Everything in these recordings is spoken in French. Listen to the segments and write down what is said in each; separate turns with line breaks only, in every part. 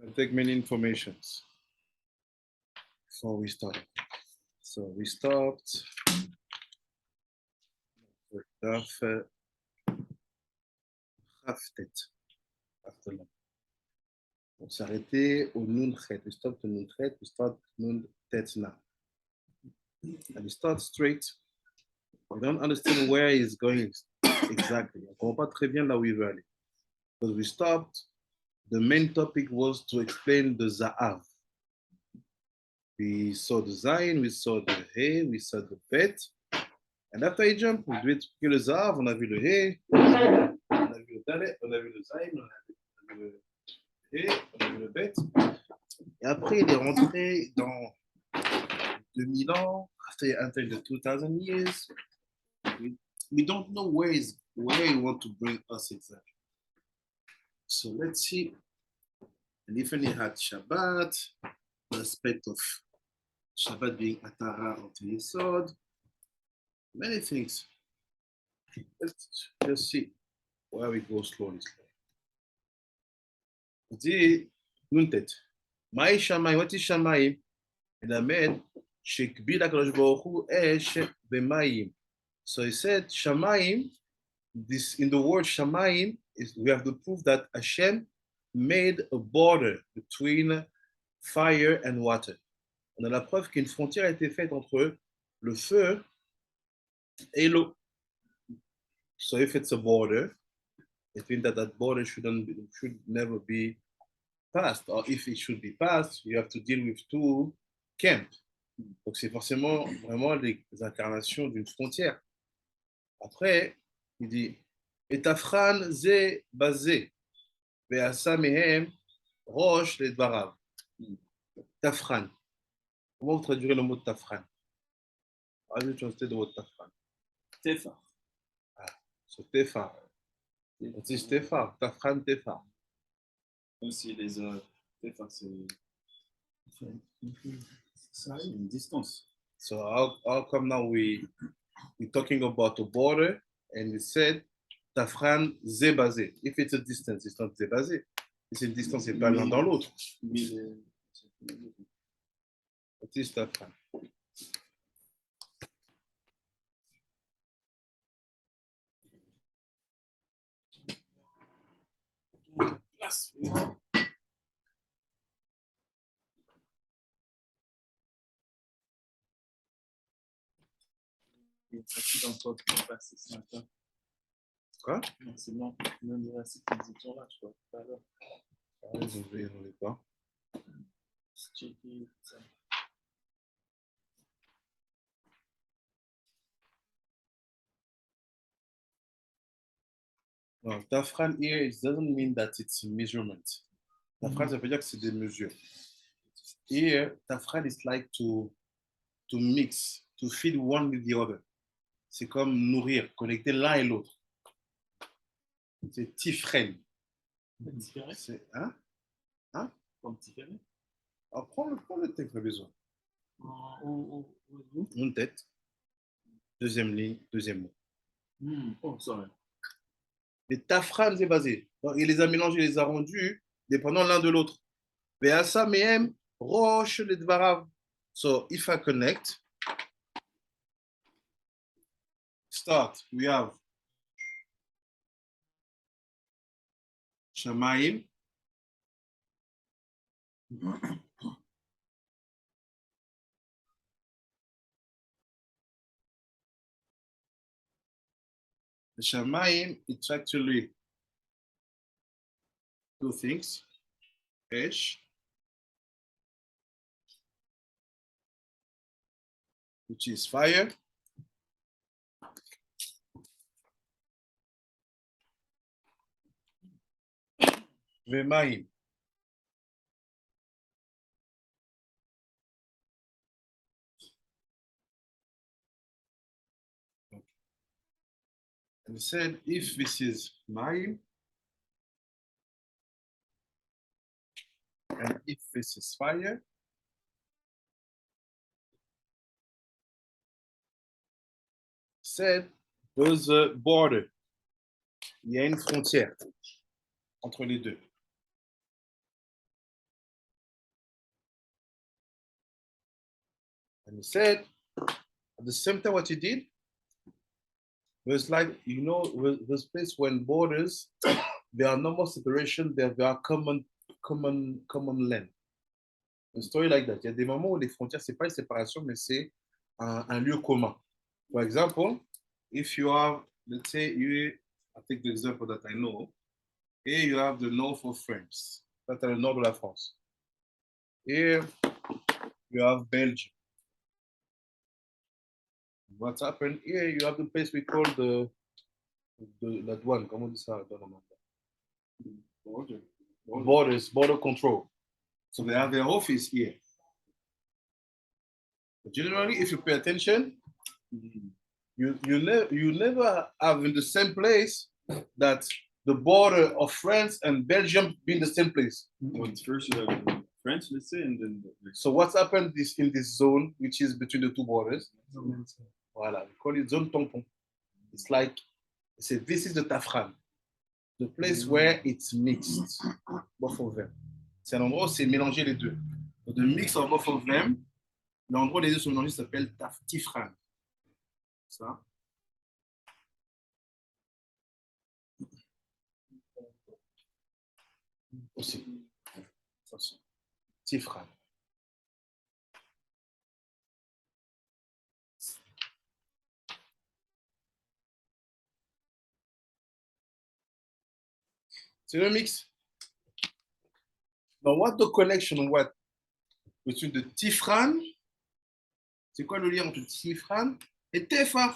I'll take many informations before we start. So we start with Tefah after long. On s'arrêtait au Nun Chet. We stop to Nun Chet. We start Nun Tet now. And we start straight. We don't understand where he's going exactly. On ne comprend pas très bien là où il veut aller. Because we stopped, the main topic was to explain the Za'av. We saw the Zayin, we saw the He, we saw the Bet. And after he jumped, we devait expliquer le Za'av, on a vu le He, on a vu le Dalet, on a vu le Zayin, on a vu le He, on a vu le Bet. Et après, il est rentré dans 2000 ans, after the 2000 years. We don't know where he wants to bring us exactly. So let's see. And even he had Shabbat, the aspect of Shabbat being Atara of the Yesod, many things. Let's just see where we go slowly. The Nuntet. Mai Shamayim, what is Shamayim? And Ahmed, Shekbid HaKadosh Baruch Hu Esh B'Mayim. So he said, Shamayim, this in the word Shamayim, we have the proof that Hashem made a border between fire and water. On a la preuve qu'une frontière a été faite entre le feu et l'eau. So if it's a border, it means that border should never be passed. Or if it should be passed, you have to deal with two camps. Donc c'est forcément vraiment les incarnations d'une frontière. Après, il dit Tafran ze basé, ve'asa mehem roche les dvarav. Tafran. Comment vous traduirez le mot Tafran? How do you translate the word Tafran?
Tefah.
So Tefah. What is Tefah? Tafran Tefah.
Aussi les Tefah, c'est une distance.
So how come now we're talking about a border and we said Tafran ze basé. If it's a distance, it's not ze basé. If it's a distance, c'est pas l'un dans l'autre. What is Tafran?
Yes.
Quoi?
C'est bon, même les racines qui étaient là, je crois, tout à l'heure.
Ils ont pas. No, Tafran here, it doesn't mean that it's a measurement. Tafran, ça veut dire que c'est des mesures. Here, Tafran is like to mix, to feed one with the other. C'est comme nourrir, connecter l'un et l'autre. C'est Tifren. C'est, hein?
Comme différent.
Alors, prends le texte, on a besoin. Une tête. Deuxième ligne, deuxième mot.
Oh, sorry.
Les Tafran, c'est basé. Il les a mélangés, il les a rendus, dépendant l'un de l'autre. Ve'asa mehem roche les dvarav. So, if I connect, start, we have Shamayim. The Shamayim, it's actually two things. Esh, which is fire. Ve'mayim. And said, if this is Mayim, and if this is fire, said, there's a border. Il y a une frontière entre les deux. And he said, at the same time, what he did was like, you know, this place when borders, there are no more separation, there are common land. Une story like that. Il y a des moments où les frontières, c'est pas une séparation, mais c'est un lieu commun. For example, if you have, let's say, I take the example that I know. Here you have the north of France. That's le nord de la France. Here you have Belgium. What's happened here? You have the place we call that one. Comment on dit ça? Border control. So they have their office here. But generally, if you pay attention, you never have in the same place that the border of France and Belgium be in the same place.
Well, first you have France, let's say, and then.
So what's happened in this zone, which is between the two borders? Voilà, we call it zone tampon. It's like, this is the Tafran, the place where it's mixed, both of them. C'est un endroit où c'est mélanger les deux. The mix of both of them, l'endroit où les deux sont mélangés s'appelle Tifhan. Ça. Aussi. Tifhan. C'est le mix. Now, what the connection between the Tifran, c'est quoi le lien entre Tifran et Tefah?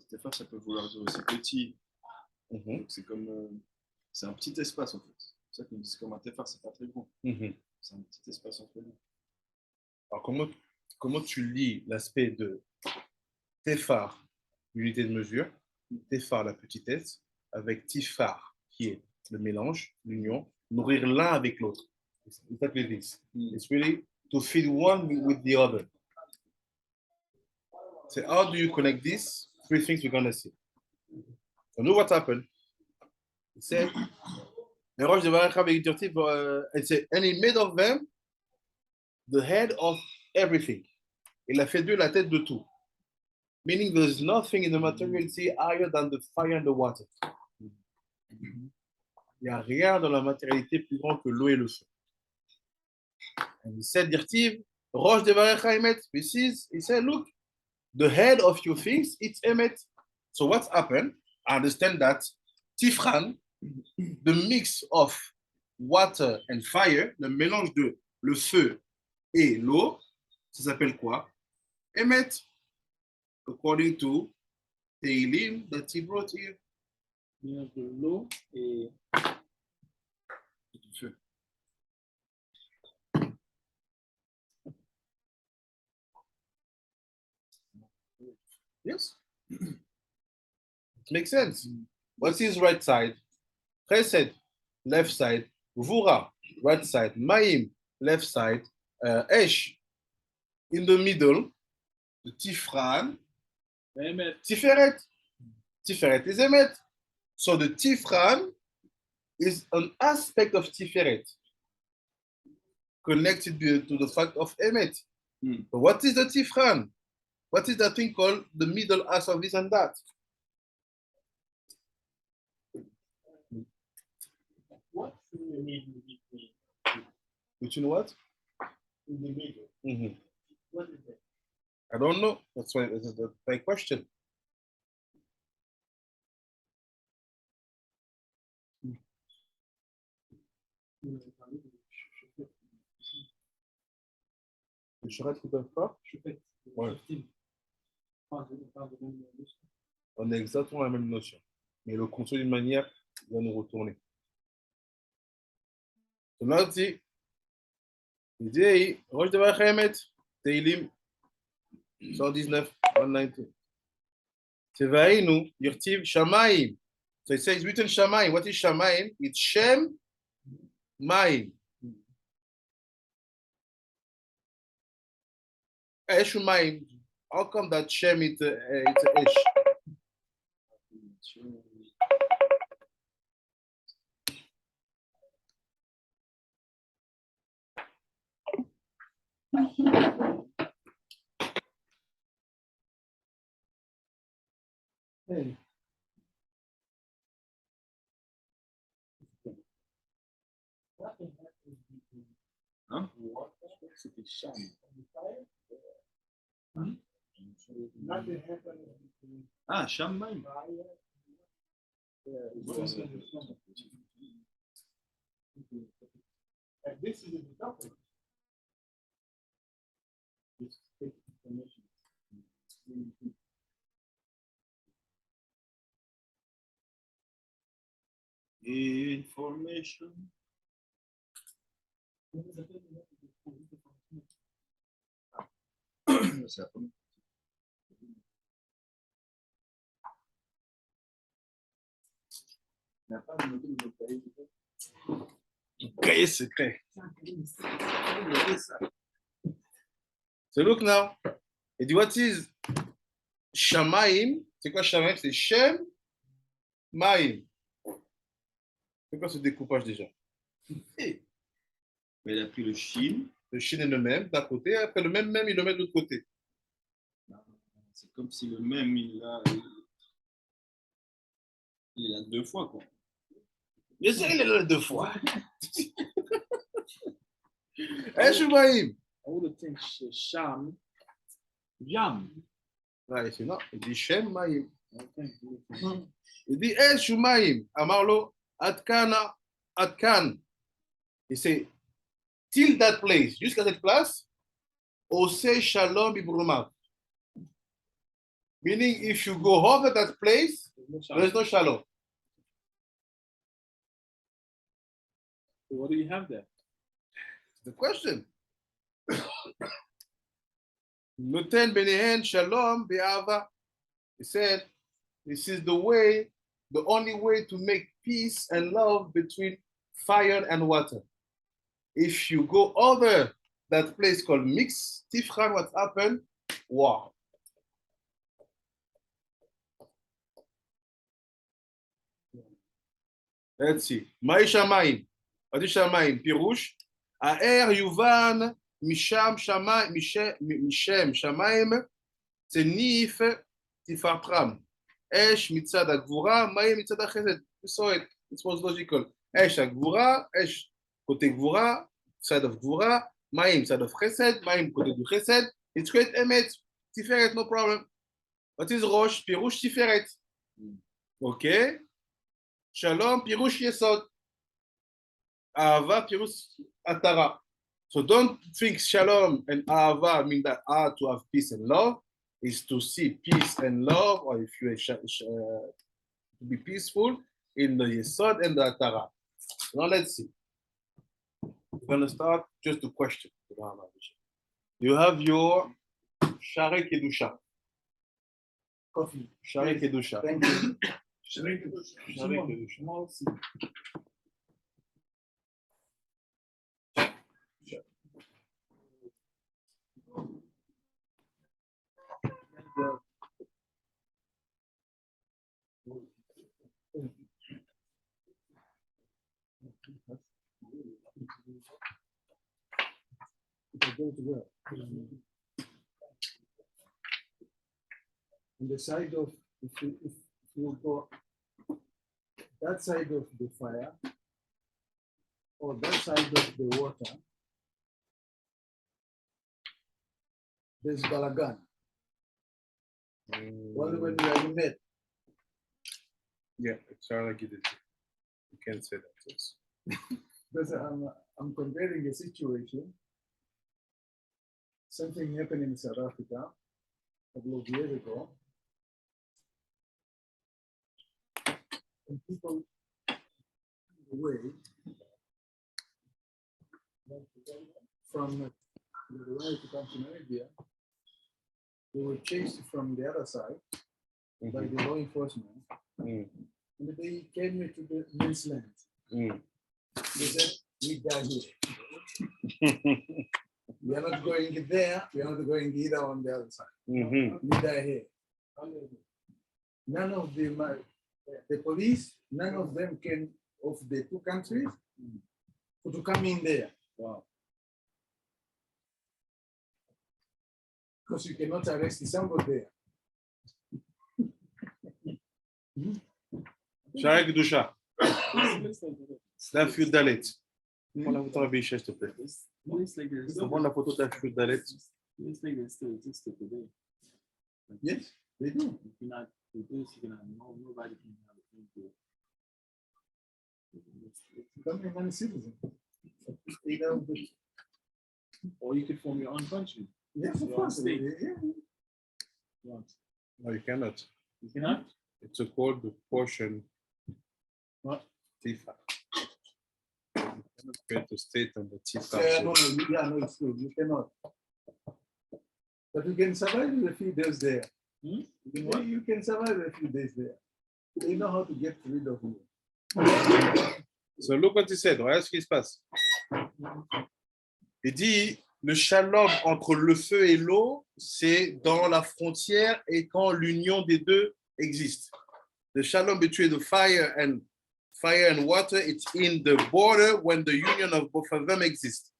Tefah, ça peut vouloir dire aussi petit. Donc c'est comme. C'est un petit espace en fait. C'est ça qu'on dit comme un Tefah, c'est pas très grand. C'est un petit espace entre nous.
Alors, comment tu lis l'aspect de Tefah, l'unité de mesure, Tefah, la petitesse, avec Tifah, qui est le mélange, l'union, nourrir l'un avec l'autre. It's exactly this. It's really to feed one with the other. So how do you connect these three things we're going to see? So know what happened. It said, and he made of them the head of everything. Il a fait d'eux la tête de tout. Meaning there's nothing in the materiality higher than the fire and the water. Il n'y a rien dans la matérialité plus grand que l'eau et le feu. And he said, Dirtiv, Roche de Varecha Emet. He said, look, the head of your things, it's Emet. So what's happened? I understand that Tifran, the mix of water and fire, le mélange de le feu et l'eau, ça s'appelle quoi? Emet. According to Teilim that he brought here.
De l'eau et du feu.
Yes. It makes sense. What's his right side? Chesed, left side. Vura, right side. Maim, left side. Esh, in the middle. The Tifran, Tiferet. Tiferet is Emet. So the Tifran is an aspect of Tiferet connected to the fact of Emet. But what is the Tifran? What is that thing called the middle ass of this and that?
What's in the middle between?
Between what?
In the middle. What is that?
I don't know. That's why this is my question. Le charrette ne peuvent pas? Ouais. On a exactement la même notion. Mais le construit d'une manière va nous retourner. On a dit, il dit, Roche de Vachemet, Teilim 119, 119. C'est Vaïnou, Yirtiv, Shamaim. So it says written Shamaim. What is Shamaim? It's Shem, Maim. Esh Maim. How come that Shem it's Esh? Hey.
Hein? C'était Cham. Hein? Ah, Shamaim. Information. C'est la première.
Cahier secret. So look now. Et dit, what is Shamaim? C'est quoi Shamaim? C'est Shem Maim. C'est quoi ce découpage déjà?
Mais il a pris le Shin.
Le Shin est le même d'un côté, après le même, il le met de l'autre côté.
C'est comme si le même, il a deux fois, quoi.
Bien sûr, il est là deux fois. Shumaim.
I would think Sham, Yam.
Ouais, c'est non, il dit Shem Maim. Il dit Shumaim. Amarlo, Atkana, Atkan. Il sait, till that place, jusqu'à cette place, Ose Shalom Ibrumav. Meaning, if you go over that place, there is no Shalom.
So what do you have there?
The question. Noten benehen shalom be'ava. He said, this is the way, the only way to make peace and love between fire and water. If you go over that place called Mix Tifhan, what happened? Wow. Let's see. Mai Shamayim. Adi Shamayim. Pirush. Aer Yuvan Misham Mishem Shamayim. Zenif Tifarpram. Esh Mitzad Agvura. Mayim Mitzad Achesed. You saw it. It was logical. Esh Agvura. Esh côté Gvura. Side of Gvura. Mayim side of Chesed. Mayim côté du Chesed. It's great Emet. Tiferet, no problem. What is Rosh? Pirush Tiferet. Okay. Shalom, Pirush Yesod. Ahava, Pirush Atara. So don't think Shalom and Ahava mean that to have peace and love. Is to see peace and love, or if you to be peaceful in the Yesod and the Atara. Now let's see. We're going to start just to question. You have your Share Kedusha.
Coffee.
Share Kedusha.
Thank you.
Share Kedusha.
On the side of, if you go that side of the fire or that side of the water, there's balagan. Only when you are in it.
Yeah, it sounds like you did. You can't say that. Yes.
Because I'm comparing a situation. Something happened in South Africa a couple of years ago. And people away from the way to come to Namibia, they were chased from the other side by the law enforcement. And they came here to the men's land. They said, we die here. We are not going there, we are not going either on the other side. We die here. None of them, the police, none of them came of the two countries to come in there.
Wow.
because you cannot arrest somebody there.
Sharik Dusha. Dafyud Dalet. Prends la photo Rabbi Isha, s'il te plaît. Prends la photo d'Dafyud Dalet.
It's like they still exist today.
Yes, they do.
If you're not with this, you're gonna know nobody can have a thing to
Become a non-citizen.
or you could form your own country.
Yes, of
Your own
course.
state.
Yeah.
No, you cannot.
You cannot?
It's a called the portion.
What?
Tefah. You cannot create a state on the Tefah.
No, it's true. You cannot. But you can survive a few days there. You can survive a few days there. They know how to get rid of you.
So look what he said. Regarde ce qui se passe. Il dit le shalom entre le feu et l'eau, c'est dans la frontière et quand l'union des deux existe. The shalom between the fire and water, it's in the border when the union of both of them exists.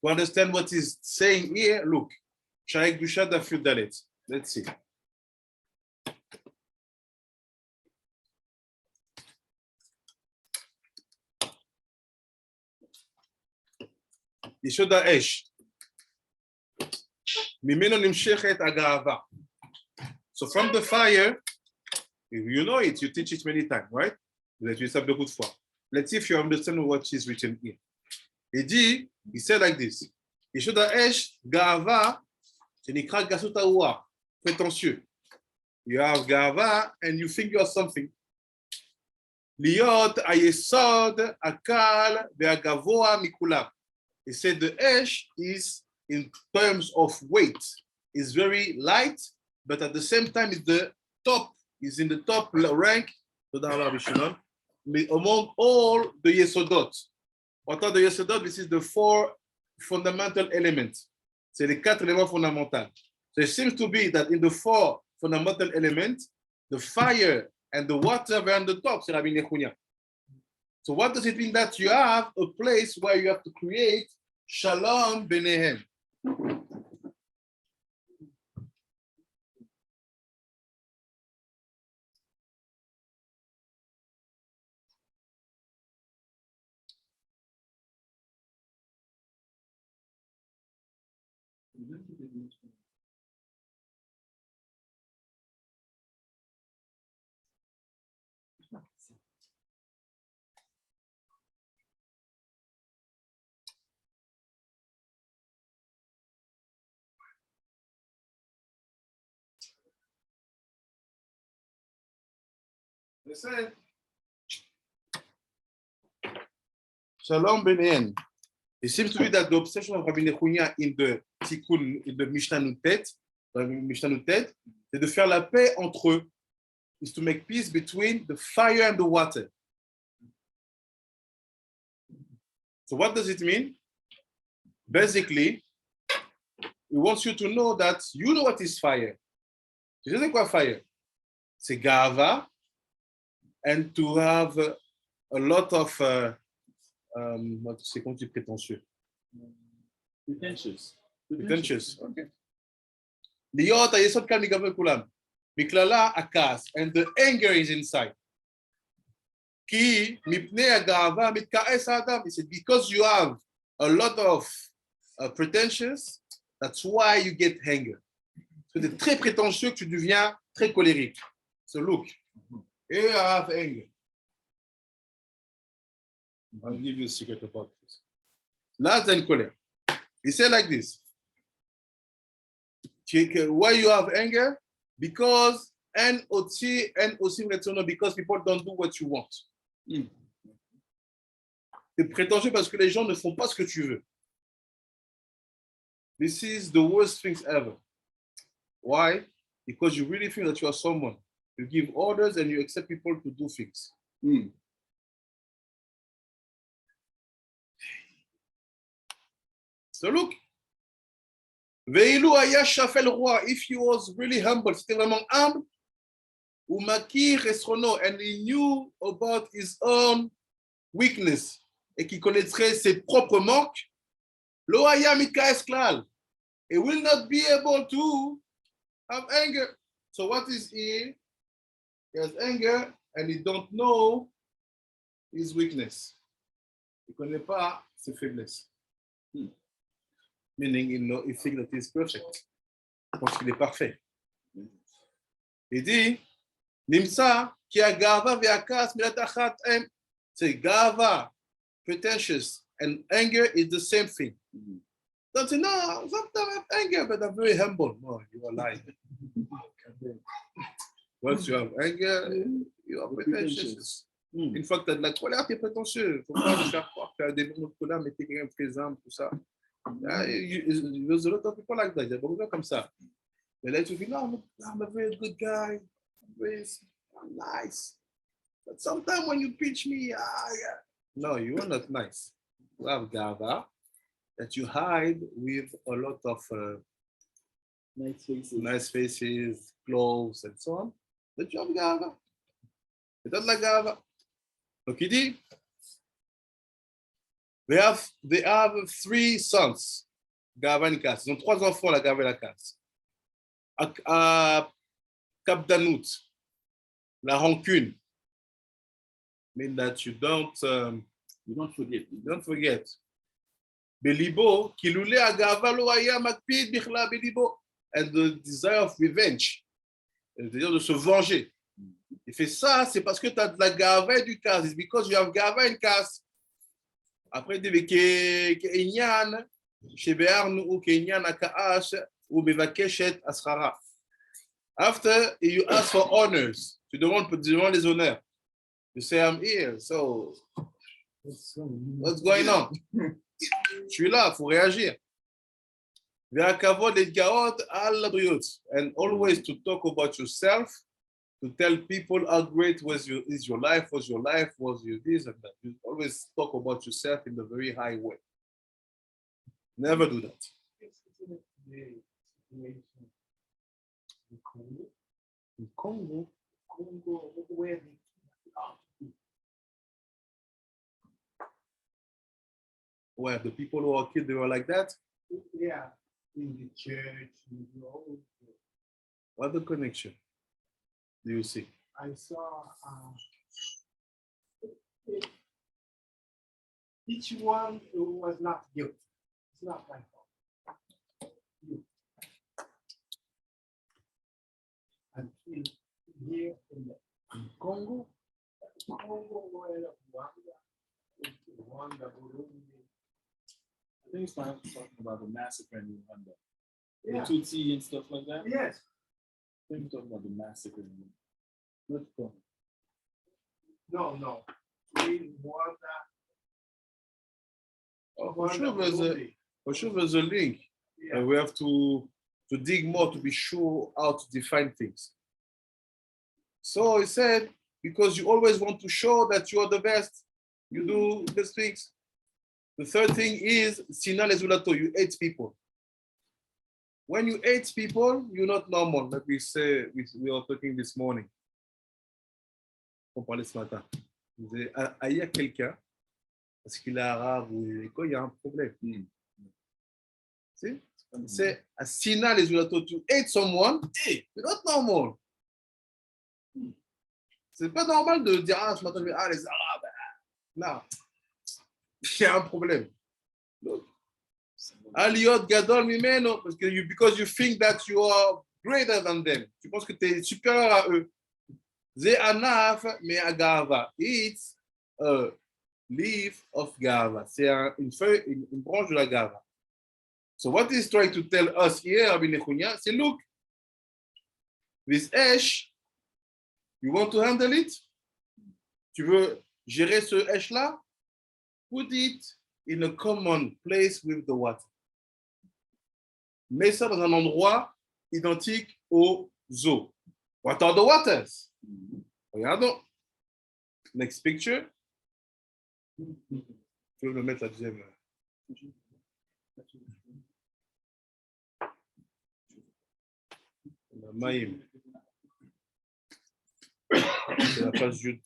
To understand what he's saying here, look. Sharik Dusha Dafyud Dalet. Let's see. יסוד האש. ממנו נמשכת הגאווה. So from the fire, you know it, you teach it many times, right? Vous avez étudié ça beaucoup de fois. Let's see if you understand what is written here. Il dit, he said like this. יסוד האש, גאווה, שנקרא גסות הרוח, prétentieux. You have גאווה and you think you are something. להיות היסוד, הקל והגבוה מכולם. He said the ash is, in terms of weight, is very light, but at the same time is in the top rank among all the yesodot. What are the yesodot? This is the 4 fundamental elements. C'est les 4 éléments fondamentaux. So it seems to be that in the 4 fundamental elements, the fire and the water were on the top. C'est Rabbi Nechunya. So what does it mean that you have a place where you have to create Shalom Benehem? Listen. Shalom Benehem. It seems to be that the obsession of Rabbi Nechunya in the Tikkun, in the Mishnah Nutet, c'est de faire la paix entre eux, is to make peace between the fire and the water. So what does it mean? Basically, he wants you to know that you know what is fire. Tu sais quoi fire? C'est gava, and to have a lot of c'est qu'on dit prétentieux.
Pretentious.
Okay. להיות היסוד כאן לגבי כולם. מכללה הכעס, and the anger is inside. כי מפני הגאווה מתכעס האדם. He said, because you have a lot of pretentious, that's why you get anger. So c'est très prétentieux que tu deviens très colérique. So look, here I have anger. I'll give you a secret about this. Là, t'as une colère. He said like this. Why you have anger? Because because people don't do what you want. C'est prétentieux parce que les gens ne font pas ce que tu veux. This is the worst things ever. Why? Because you really think that you are someone. You give orders and you accept people to do things. So look. If he was really humble, c'était vraiment humble, and he knew about his own weakness, et qu'il connaîtrait ses propres manques, he will not be able to have anger. So what is he? He has anger and he don't know his weakness. Il ne connaît pas ses faiblesses. Meaning he thinks that he's perfect. Il pense qu'il est parfait. Il dit, Nimsa, ki agava ve'akas milat achat em. Say, gava, pretentious, and anger is the same thing. Don't say, no, sometimes I have anger, but I'm very humble. No, you are lying. Once you have anger, you are pretentious. Une fois que tu as de la colère, tu es prétentieux. Il ne faut pas te faire croire que tu as des moments de colère, mais tu es quelqu'un de présent, tout ça. There's a lot of people like that. Il y a beaucoup de gens comme ça. Mais là, tu dis, no, I'm a very good guy. I'm nice. But sometimes when you pitch me, no, you are not nice. You have gava that you hide with a lot of nice faces, clothes, and so on. But you have gava. C'est de la gava. Donc il dit, they have 3 sons, Gava et Kas. Ils ont 3 enfants, la Gava et la Kas. À Kapdanout, la rancune. Mean that you don't forget. Belibo, kilule agava lo aya makpid bichla belibo, and the desire of revenge, le désir de se venger. Il fait ça, c'est parce que tu as de la gava et du kas. It's because you have gava and kas. Après, il dit que Inyan, Shebearnu ou Kenyan akaash ou bevakeshet asrara. After you ask for honors, tu demandes les honneurs. You say, I'm here, so what's going on? Je suis là, il faut réagir. And always to talk about yourself, to tell people how great was your life, was your this and that. You always talk about yourself in a very high way. Never do that. In Congo, where the people who are killed, they were like that?
Yeah, in the church.
What the connection do you see?
I saw each one who was not guilty. It's not my fault. And here in Congo, Rwanda, Burundi.
I think it's talking about the massacre in Rwanda.
Yeah.
The Tutsi and stuff like that.
Yes.
I think we're talking about the massacre in Rwanda.
No. In Rwanda.
For sure there's a link.
Yeah.
And we have to dig more to be sure how to define things. So he said, because you always want to show that you are the best, you do these things. The third thing is, Sina Lezulato, you hate people. When you hate people, you're not normal. Like we say, we are talking this morning. On parlait ce matin. Vous avez haïr quelqu'un parce qu'il est arabe ou quoi, il y a un problème. C'est Sina Lezulato, to hate someone, you're not normal. C'est pas normal de dire, ce matin, les arabes. Non. Il y a un problème. Aliot Gadol Mimeno, because you think that you are greater than them. Tu penses que tu es supérieur à eux. Ze Anaf me Agava. It's a leaf of Gava. C'est une feuille, une branche de la Gava. So what he's trying to tell us here, Rabbi Nechunya, c'est look, this ash, you want to handle it? Tu veux gérer ce ash-là? Put it in a common place with the water. Mets ça dans un endroit identique aux eaux. What are the waters? Regardons. Next picture. Tu veux me mettre la deuxième. Maïm. C'est la page Yud.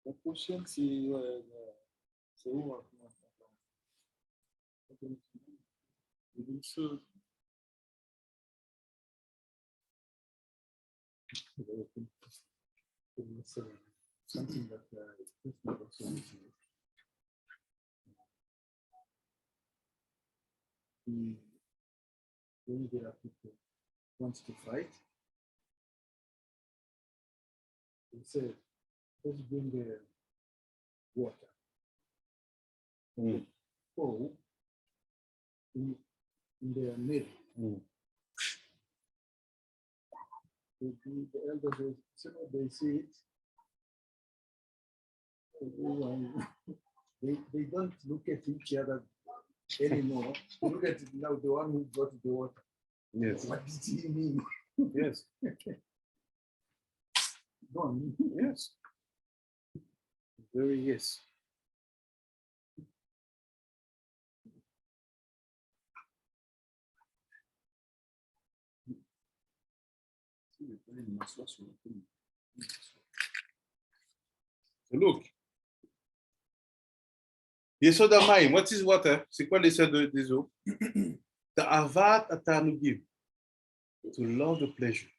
La prochaine, c'est où?
Something that Krishna also mentioned. When there are people who wants to fight, they say, let's bring the water. Pour in their middle. The elders, they see it. They don't look at each other anymore. They look at now the one who brought the water.
Yes.
What did he mean?
Yes.
Go on.
Yes. Very yes. So look. Yesod HaMayim, what is water? C'est quoi l'essai des eaux? Ta'avat atanugim. To love the pleasure.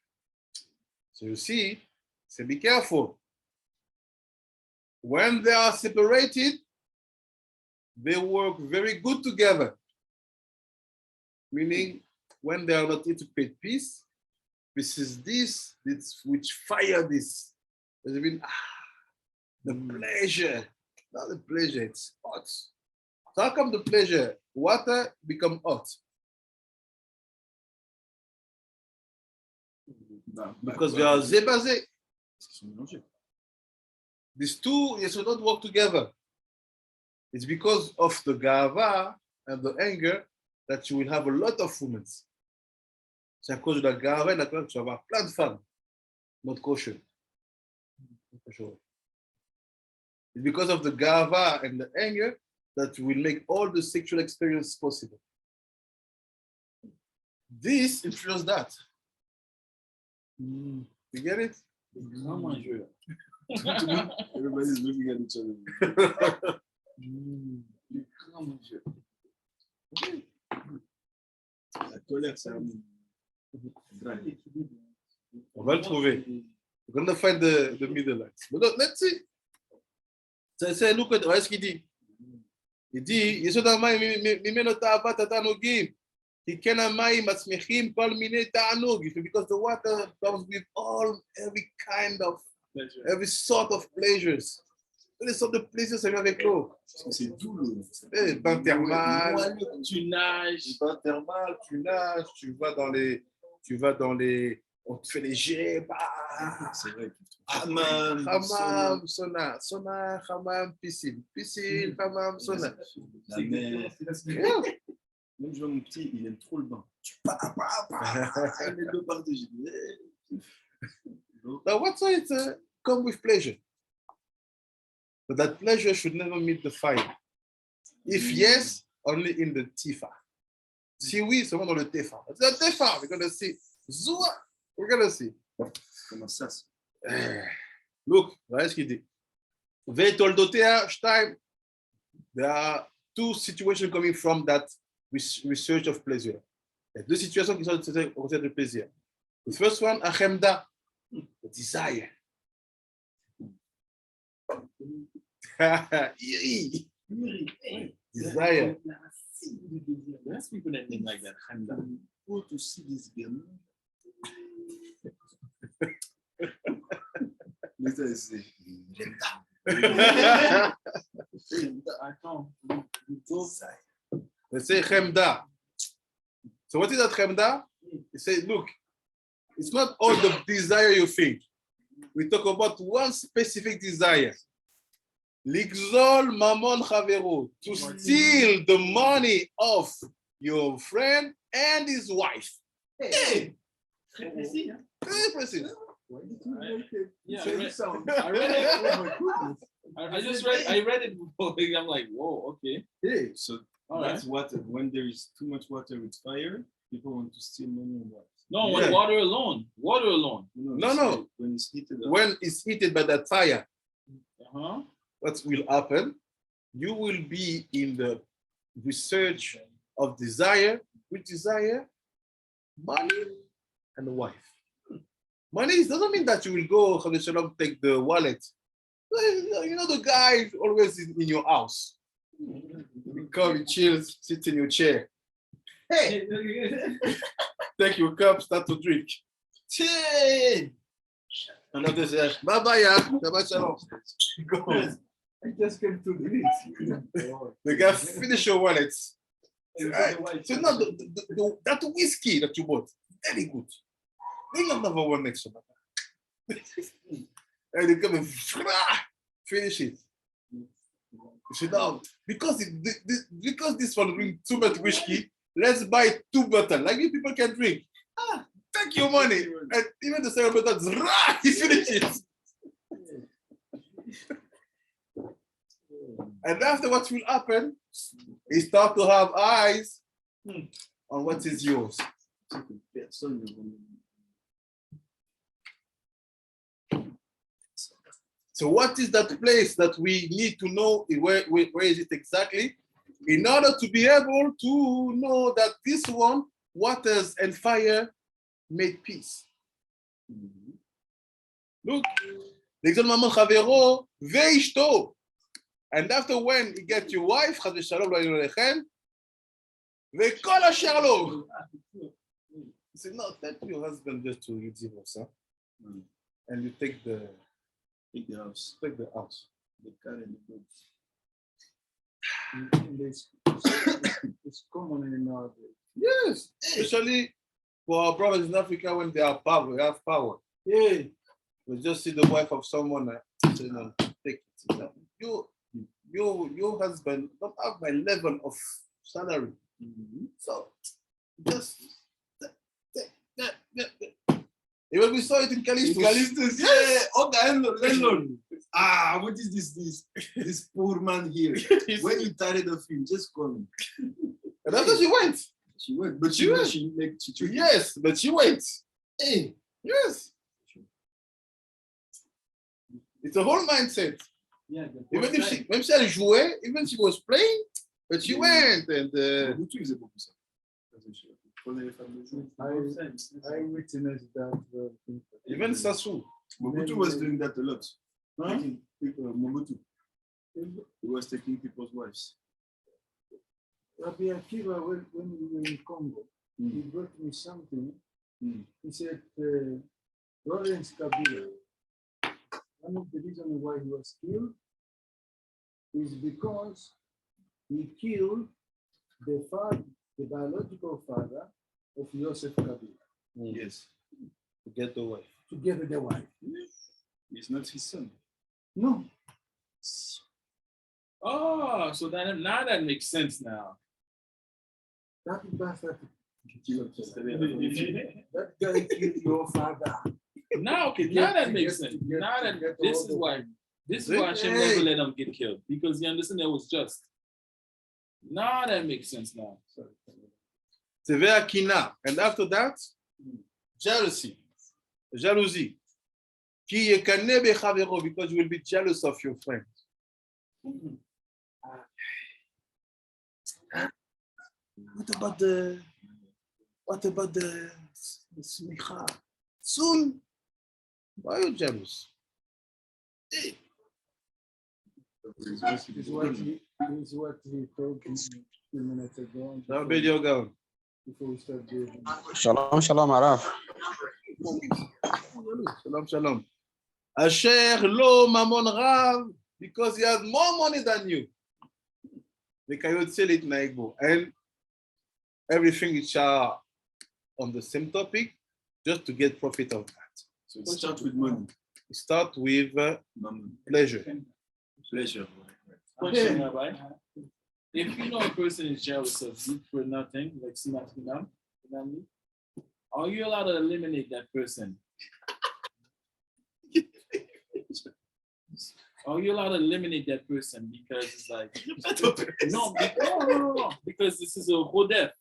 So you see, so be careful. When they are separated, they work very good together. Meaning, when they are not in to create peace, this is this which fire this. I mean, the pleasure, not the pleasure, it's hot. So how come the pleasure? Water become hot. Because they are zébazé. These two, yes, will not work together. It's because of the gava and the anger that you will have a lot of women. C'est à cause de la gava et de la colère que tu vas avoir plein de femmes. Not kosher. It's because of the gava and the anger that will make all the sexual experience possible. This influences that. You get it?
Everybody's looking at each other. La colère, c'est un...
On va le trouver. We're going to find the middle lights. But let's see. So look at what he dit. Il dit, Yesod HaMayim mimeno ta'avat atanugim. Because the water comes with every kind of, every sort of pleasures. Quelles sortes de plaisirs ça vient avec l'eau?
C'est doux l'eau.
Bain thermal,
tu nages.
Bain thermal, tu nages, tu vas dans les, on te fait les jets, bah.
C'est vrai.
Hammam, sauna, hammam, piscine, hammam, sauna.
La mer. Même je vois mon petit, il aime trop le bain. Il met l'eau par-dessus.
Now, what's it come with pleasure? But that pleasure should never meet the fire. If yes, only in the Tefah. Si oui, seulement dans le Tefah. The Tefah, we're going to see. Zoua, we're going to see.
Comment ça?
Look, voilà ce qu'il dit. Ve'toldotea shtaim. There are two situations coming from that research of pleasure. Il y a deux situations qui sont au concept de plaisir. The first one, achemda, the desire. Desire.
There's people that think like that. Go to see this girl. Later say,
They say chemda. So what is that chemda? They say, look, it's not all the desire you think. We talk about one specific desire. Ligzol mamon chavero, to steal the money of your friend and his wife. Hey. Very precise.
Why did you make it?
Yeah,
Same sound.
I read it.
Oh my goodness.
I read it before. I'm like, whoa, okay.
Hey, so
All
that's water. When there is too much water with fire, people want to steal money and what?
No,
Yeah.
when water alone. Water alone.
No.
When it's heated up.
When it's heated by that fire,
Uh-huh.
what will happen? You will be in the research of desire. Which desire? Money and a wife. Money doesn't mean that you will go, take the wallet. You know, the guy is always in your house. You come, you chill, sit in your chair. Hey! Take your cup, start to drink. Hey! Another says, bye-bye, Shabbat shalom.
I just came to the
The guy finish your wallet. Right. So now that whiskey that you bought, very good. Bring another one next to that. And they come and finish it. You say, no, because this one bring too much whiskey, let's buy 2 bottles. Like you people can drink. Take your money. And even the second bottle, he finishes. And after what will happen, he start to have eyes on what is yours. So what is that place that we need to know? Where is it exactly? In order to be able to know that this one, waters and fire made peace. Look, l'exemple Chavero veishto. And after when you get your wife, Chaz v'shalom lo yinu lechem, ve'kol asher lo. You say, no, take your husband just to divorce, huh? And you take the house. Take the house. The car and the goods.
It's common in our day.
Yes, especially for our brothers in Africa when they have power. We have power. Yeah. We just see the wife of someone and say, no, take it. Your husband don't have my level of salary. So just even we saw it in Callistus.
Yeah. Oh, the landlord. What is this poor man here? When you tired of him, just call him.
And after she went.
She went, but she
yes, but she went. Hey, yes. It's a whole mindset.
Yeah,
even if she jouait, even she was playing, but she went and.
I witnessed that.
Even Sassou.
Mobutu was doing that a lot. Taking people, Mobutu. He was taking people's wives.
Rabbi Akiva, when we were in Congo, he brought me something. He said, Lawrence Kabila, one of the reasons why he was killed is because he killed the biological father of Joseph Kabila.
Yes. To get the wife.
To get the wife.
He's not his son.
No.
Oh, so now that makes sense now.
That guy killed your father.
Now, okay, now that makes sense. Now that this is why Hashem never let them get killed, because you understand that was just. Now that makes sense now.
Tevea kina, and after that, jealousy. Ki yekane bechavero, because you will be jealous of your friend. What about the smicha? Soon, why are you jealous?
Is what he told me a few minutes ago. Before we start doing.
Shalom, Arav.
Shalom. Asher lo mamon rav, because he has more money than you. They cannot sell it naigbo. And everything is on the same topic, just to get profit of that.
So it starts with money.
It starts with pleasure.
Pleasure.
Question, Rabbi. If you know a person is jealous of you for nothing, like Sinat Hinam, are you allowed to eliminate that person? Are you allowed to eliminate that person because it's like no, because this is a hodef.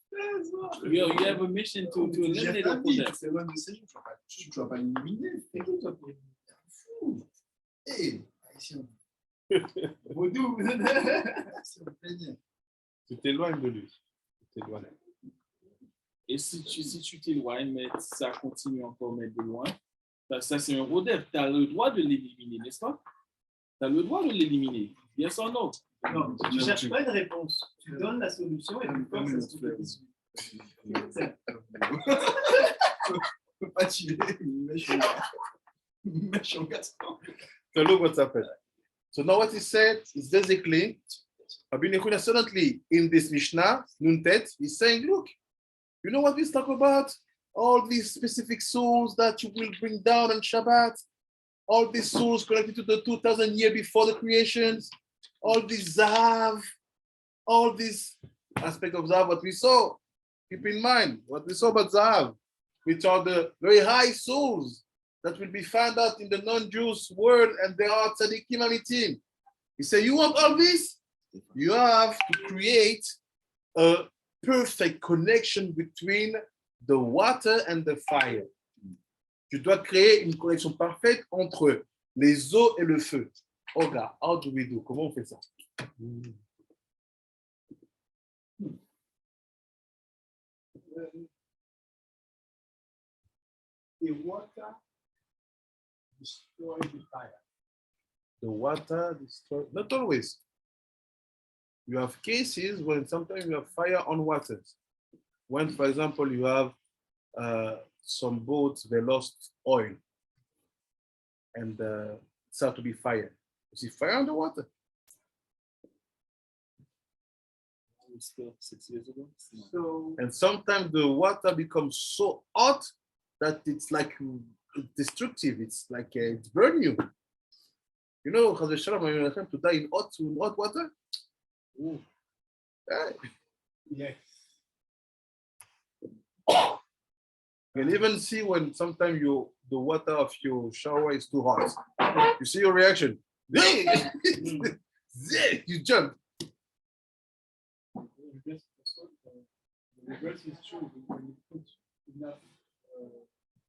You have a mission to eliminate a hodef.
Tu t'éloignes de lui. t'éloignes.
Et si tu t'éloignes, mais ça continue encore, mais de loin, ça c'est un rodef. Tu as le droit de l'éliminer, n'est-ce pas? Tu as le droit de l'éliminer. Yes or no?
Non, tu ne cherches pas une réponse. Tu donnes la solution et tu forces à ce que tu
Pas chiller, méchant garçon.
So look what's happened. So now what he said is basically, suddenly in this Mishnah, Nuntet, he's saying, look, you know what we talk about? All these specific souls that you will bring down on Shabbat, all these souls connected to the 2,000 years before the creations, all these Zahav, all these aspects of Zahav, what we saw. Keep in mind what we saw about Zahav, which are the very high souls that will be found out in the non-Jews world, and they are tzaddikim amitim. He said, you want all this? You have to create a perfect connection between the water and the fire. Tu dois créer une connexion parfaite entre les eaux et le feu. Oh God, how do we do? Comment on fait ça?
The water destroys the fire.
The water destroys, not always. You have cases when sometimes you have fire on waters. When, for example, you have some boats, they lost oil and it started to be fire. You see fire on the water.
Still 6 years ago.
So,
And sometimes the water becomes so hot that it's like destructive. It's like it's burn you. You know, to die in hot water. Ooh.
yes.
You can even see when sometimes the water of your shower is too hot. You see your reaction. You jump.
The reverse is true. When you put enough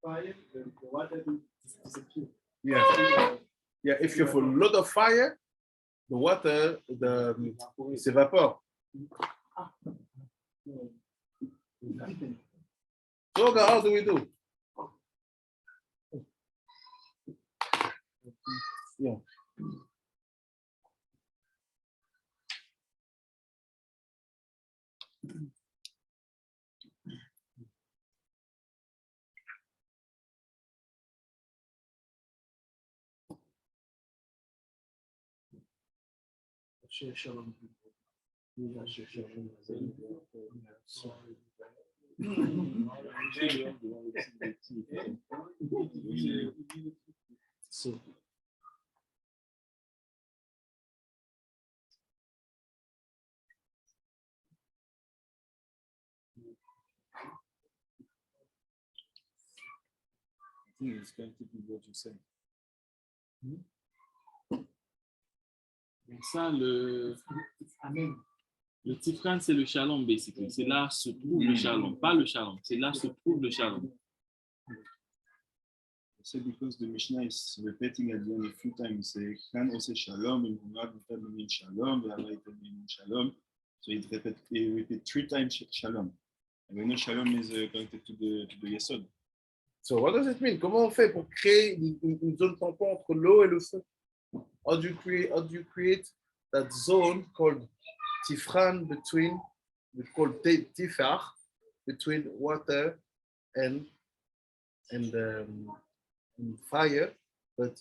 fire, the water will disappear.
Yeah. Yeah, if you have a lot of fire, the water s'évapore. So how do we do? Yeah. So,
I think it's going to be what you say.
Donc ça, le Tifhan, c'est le shalom, basically. C'est là se trouve le shalom. Pas le shalom, c'est là se trouve le shalom.
So because the Mishnah is repeating at the end a few times, say Khan also shalom, and Muhammad means shalom, the Allah means shalom. So it repeat 3 times shalom. And we know shalom is connected to the Yesod.
so what does it mean? Comment on fait pour créer une zone tampon entre l'eau et le feu? How do you create that zone called Tifhan between Tefah between water and fire, but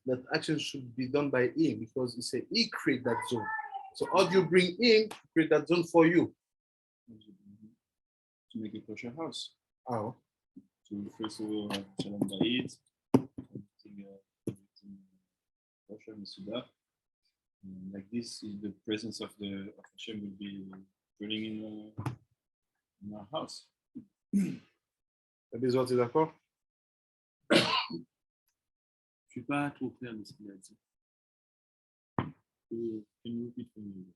that action should be done by him because he said he create that zone. So how do you bring him to create that zone for you?
To make a kosher house.
How?
To first of all have shalom ba'id, everything kosher Misudah. Like this, the presence of Hashem will be dwelling in our house.
Les autres, d'accord?
Je ne suis pas trop clair de ce qu'il a dit.
Can you repeat for me?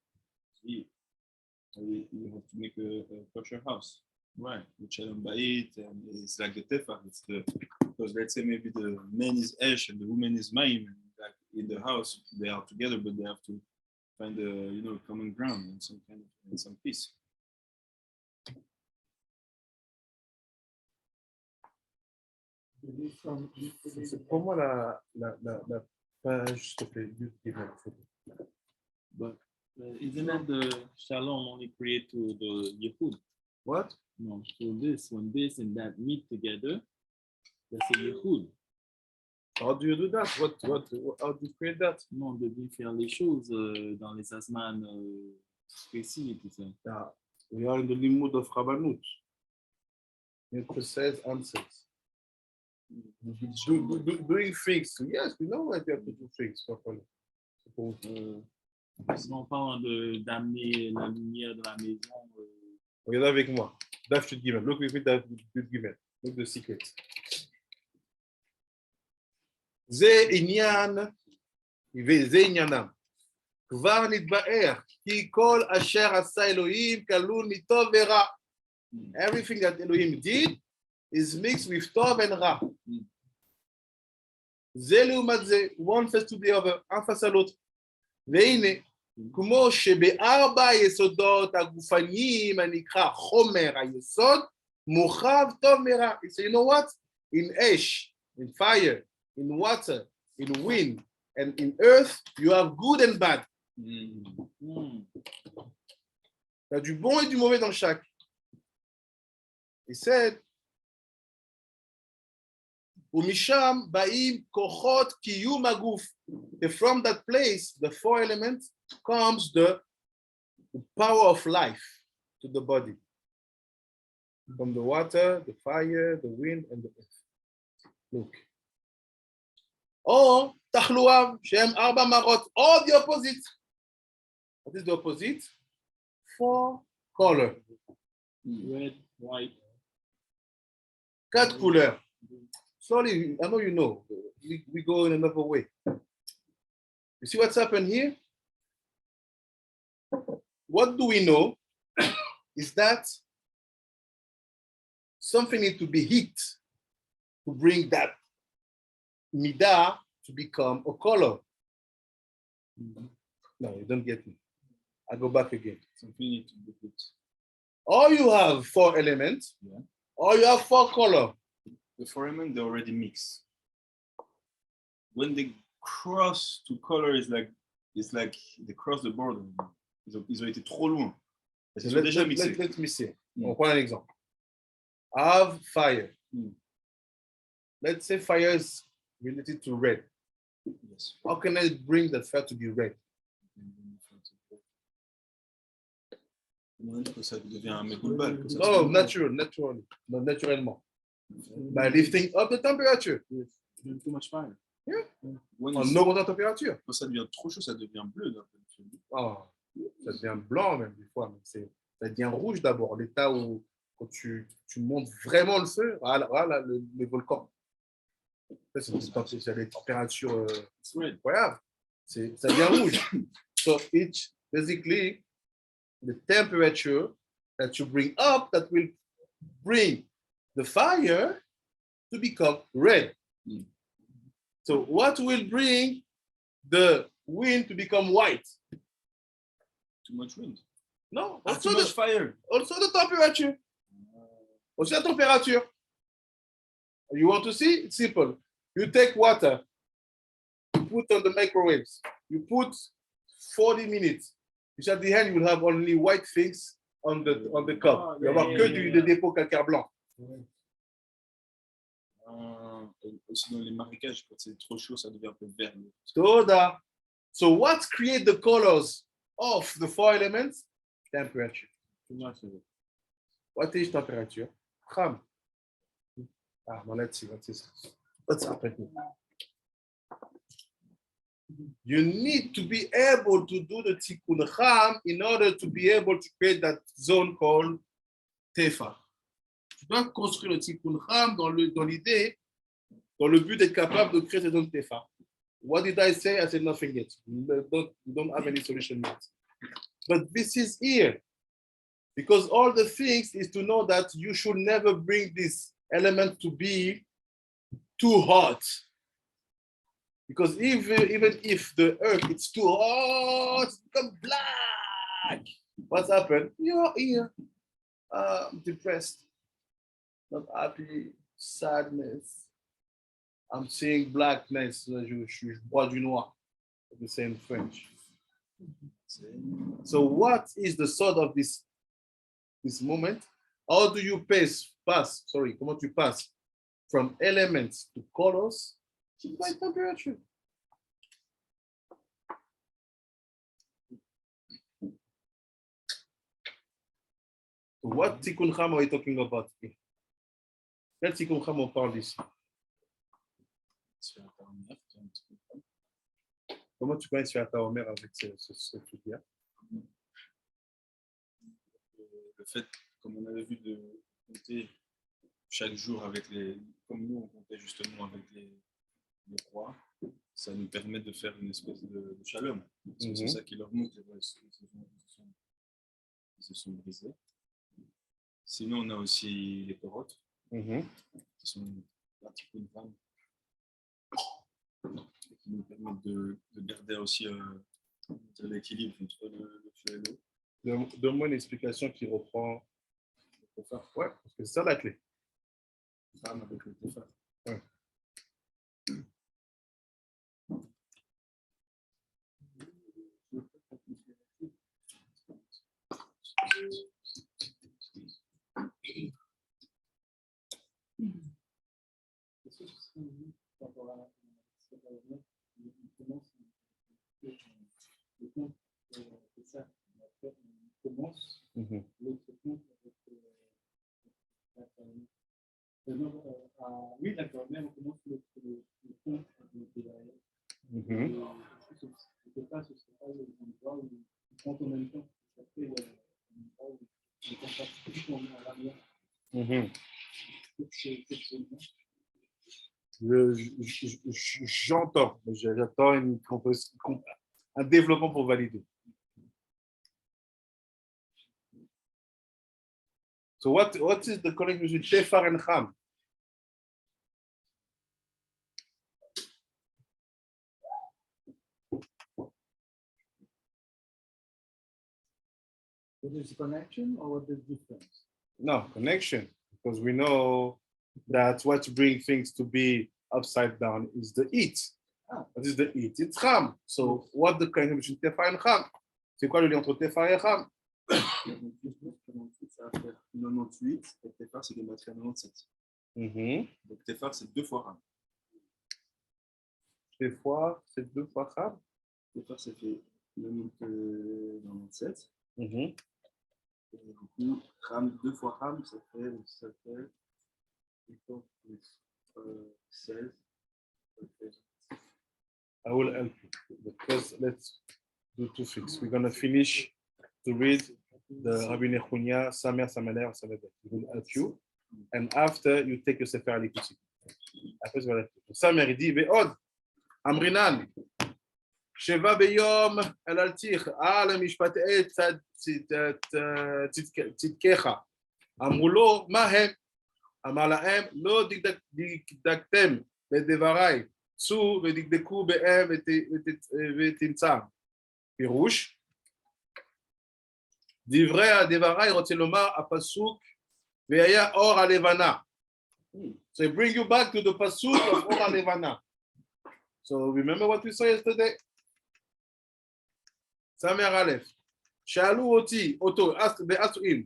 You have to make a kosher house. Right, with shalom ba'id, and it's like the Tefah. Because let's say maybe the man is Esh and the woman is Maim, and like in the house they are together, but they have to find a common ground and some peace.
C'est pour moi la page, s'il te plaît.
But isn't that the shalom only create to the Yehud?
What?
No, so when this and that meet together, that's a Yehud.
How do you do that? How do you create that?
Non, on devait faire les choses dans les asman précis et tout ça.
Yeah. We are in the limud of Rabbanut. It says answers. Doing things. Yes, we know what you have to do things properly.
Sinon, on parle d'amener la lumière dans la maison.
Regarde avec moi. Daf Shut Gimel. Look with me, Daf Shut Gimel. Look the secret. זה עניינם. כבר נתבאר, כי כל אשר עשה אלוהים כלול מטוב ורע. Everything that Elohim did is mixed with טוב and רע. זה לעומת זה, one face to the other, un face à l'autre. והנה, כמו שבארבע היסודות הגופניים הנקרא חומר היסוד, מורחב טוב ורע. So you know what? In ash, in fire, in water, in wind, and in earth, you have good and bad. Il y a du bon et du mauvais dans chaque. He said, ומשם באים כוחות קיום הגוף. And from that place, the four elements, comes the power of life to the body. From the water, the fire, the wind, and the earth. Look. או תחלואיו, שהם ארבע מראות, or the opposite. What is the opposite? Four color.
Red, white.
4 couleurs. Slowly, I know you know. We go in another way. You see what's happened here? What do we know is that something needs to be heat to bring that midah to become a color. No, you don't get me. I go back again.
Something needs to be heat.
Or you have 4 elements,
Yeah.
or you have 4 color.
The four elements, they already mix. When they cross to color, it's like they cross the border. Ils ont été trop loin. Ils sont déjà mixés.
Let me see. On prend un exemple. I have fire. Let's say fire is related to red.
Yes.
How can I bring that fire to be red?
Ça devient un mégoulbal.
No, naturellement. By lifting up the temperature.
Too much fire.
When
En
it's-
augmentant la température.
Quand ça devient trop chaud, ça devient bleu. Là.
Oh, ça devient blanc même des fois. Mais ça devient rouge d'abord. L'état où quand tu montes vraiment le feu, voilà les volcans. C'est des températures incroyables. Ça devient rouge. So it's basically the temperature that you bring up that will bring the fire to become red. So what will bring the wind to become white?
Too much wind.
No,
Too much fire.
also the temperature. Also la température. You want to see? It's simple. You take water, you put on the microwaves, you put 40 minutes. Which at the end, you will have only white things on the cup. Il va y avoir que des dépôts calcaire blanc.
Aussi dans les marécages, quand c'est trop chaud, ça devient un peu vert.
So what create the colors of the 4 elements? Temperature. What is temperature? Cham. Well, let's see. What's happening? You need to be able to do the tikkun cham in order to be able to create that zone called Tefah. Tu dois construire le tikkun cham dans l'idée, dans le but d'être capable de créer cette zone Tefah. What did I say? I said nothing yet. We don't have any solution yet. But this is here. Because all the things is to know that you should never bring this element to be too hot. Because even if the earth is too hot, it's become black. What's happened? You're here, depressed, not happy, sadness. I'm seeing blackness. Je vois du noir. We say in French. So what is the sort of this moment? How do you pass? Comment tu passes from elements to colors by temperature? So what Tikkun Cham are we talking about here? Quel Tikkun Cham on parle ici? Comment tu connais Sefer HaBahir avec ce truc-là?
Le fait, comme on avait vu, de compter chaque jour avec comme nous on comptait justement avec les rois, ça nous permet de faire une espèce de shalom. C'est ça qui leur montre, ils se sont brisés. Sinon, on a aussi les porotes, qui sont pratiques une femme, qui nous permettent de garder aussi l'équilibre entre le feu et l'eau.
Donne-moi une explication qui reprend le Tefah. Ouais, parce que c'est ça la clé.
Femme avec le Tefah.
Ouais.
Oui, d'accord, mais on commence le compte ce n'est pas l'endroit où on compte en même temps. Après, l'endroit où on compte tout en arrière.
J'entends, j'attends un développement pour valider. So what is the connection between Tefah and Cham?
What is the connection or what is the difference?
No, connection, because we know that what brings things to be upside down is the heat. What is the heat? It's Cham. So what the connection between Tefah and Cham? C'est quoi le lien entre Tefah et Cham?
98, ça va faire 98, et Tefah, c'est des batteries à 97. Donc Tefah, c'est 2 fois Cham.
Tefah, c'est 2 fois Cham?
Tefah, ça fait 97. Et du coup, Cham, 2 fois Cham, ça fait 16.
I will help you. Because let's do 2 things. We're going to finish to read the Rabbi Nechunya, Samer, Samaner, Samader. We will help you. And after, you take your Sefer HaLikutim. Après, je vais help you. Samer, il dit, Ve'od, Amrinan, Sheva beyom el altich, al mishpatei tzidkecha. אמרו לו, מה הם? אמר להם, לא דקדקתם לדבריי, צאו ודקדקו בהם ותמצא. פירוש, דבריי רוצה לומר, הפסוק, והיה אור הלבנה. So bring you back to the pasuk of אור הלבנה. So remember what we saw yesterday? סמר א', שאלו אותי, ועשו אם,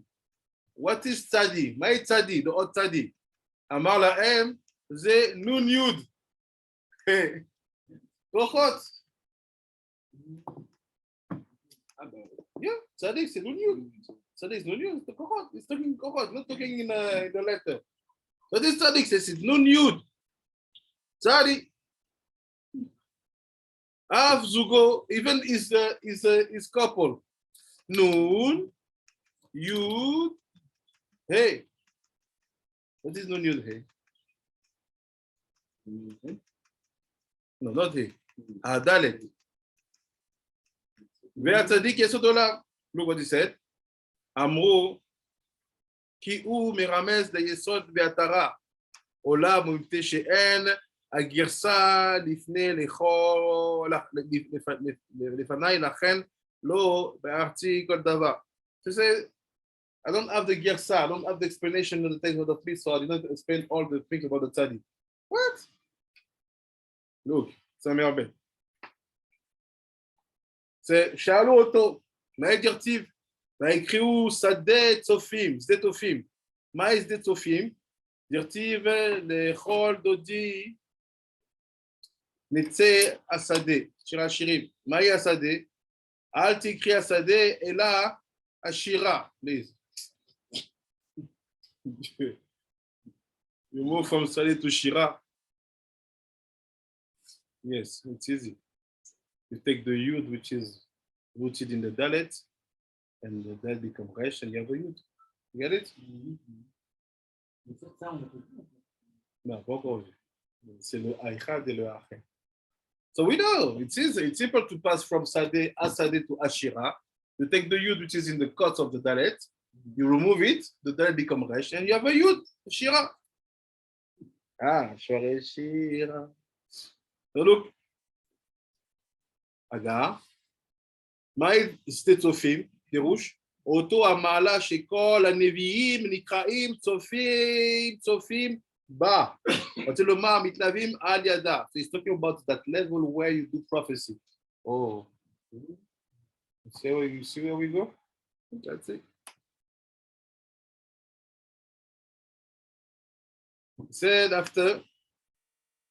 what is tzadi? מהי tzadi? the עוד tzadi. אמר להם, זה נון יוד. כוחות. Yeah, tzadi, c'est נון יוד. tzadi, c'est נון יוד, c'est כוחות. It's talking כוחות, not talking in the letter. What is tzadi? C'est נון יוד. tzadi. Av zugo, even is couple. Nun, yud, hey. What is nun yud hey? No, not hey. Dalet. Ve'atzadik yesod olam. Look what he said. Amru, ki u mirames de yesod ve'atara. Olam umte she'en. הגרסה לפניי לכן לא בארצי כל דבר. To say, I don't have the גרסה, I don't have the explanation of the text of the priest, so I did not explain all the things about the tzaddik. What? Look, c'est un merveille. C'est Charlotte, Naïdirtiv, Naïkriou, Sadet, Sofim, Zdetofim. Maïs Zdetofim, Dirtiv, les Chol, Dodi, Netse, Asade, Shirachirim, Maï Asade, Altikri Asade, et là, Ashira, please. You move from Sade to Shira. Yes, it's easy. You take the yud, which is rooted in the dalet, and the dalet becomes resh, and you have a yud. You get it? Non, pas encore vu. C'est le Aïchad et le Achen. So we know, it's easy. It's simple to pass from Sadeh, Asadeh to Ashira. You take the yud, which is in the cuts of the dalet, you remove it, the dalet becomes resh, and you have a yud, Shira. Ah, Shira. So look, Agar, Maïd Stetofim, Pirouche, Oto Amala Shekol, Aneviim, Nikraim, Tsofim, Ba. Until the Ma Mitlavim Al Yada. So he's talking about that level where you do prophecy. Oh. You see where we go? That's it. He said after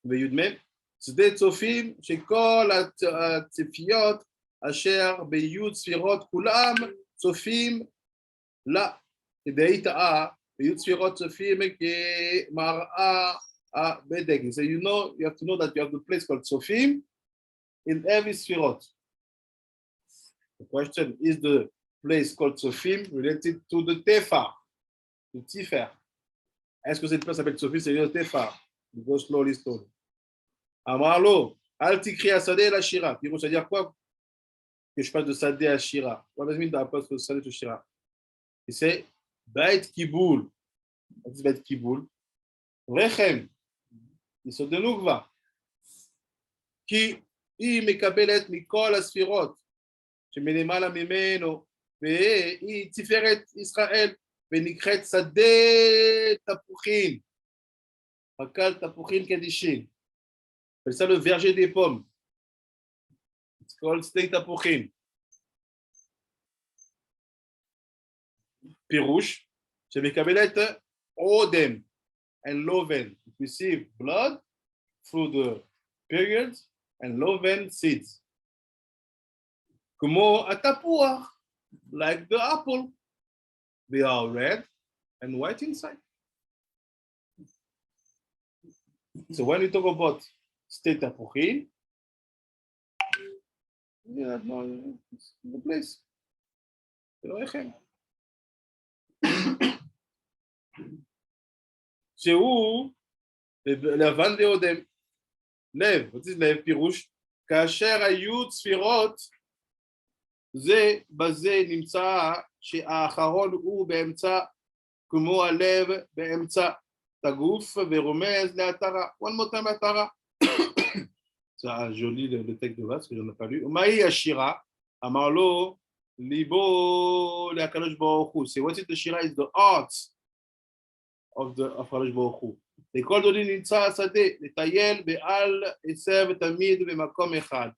the Yudmen, Sde Tsofim, Shekol Atfiot, Asher Beyud Sfirot Kulam, Tsofim, La, Deita, Beyud Sfirot Tsofim, Ke Mara Bedek. So you have to know that you have the place called Tsofim in every Sfirot. The question is the place called Tsofim related to the Tefah, the Tifah. Est-ce que cette place s'appelle Tsofim, c'est le Tefah? We go slowly. Amarlo, Altikri Asadeh la Shira. Pirouche, ça veut dire quoi? Que je passe de Sadeh à Shira. What does it mean that I pass from Sadeh to Shira? Il c'est Bait Kiboul. What is Bait Kiboul? Rechem. Il se de Nukva. Qui y mekabelet mikol asfirot. שמלמעלה ממנו, והיא תפארת ישראל, ונקראת שדה תפוחין. מקל תפוחין קדישין. C'est ça le verger des pommes. It's called sde תפוחין. פירוש, שמקבלת עודם and loven. It receive blood through the periods and loven seeds. כמו התפוח, like the apple. They are red and white inside. So when we talk about state tapuchim, yeah, no, it's the place. שהוא לבן דאודם, לב, what is לב? פירוש, כאשר היו צפירות, זה בזה נמצא שהאחרון הוא באמצע, כמו הלב באמצע הגוף ורומז להתרה. One more time להתרה. זה joli le texte de base que je n'ai pas lu. מהי השירה? אמר לו, ליבו להקדוש ברוך הוא. So what is the שירה? Is the art of הקדוש ברוך הוא. לכל דודי נמצא השדה, לטייל בעל עשב תמיד במקום אחד.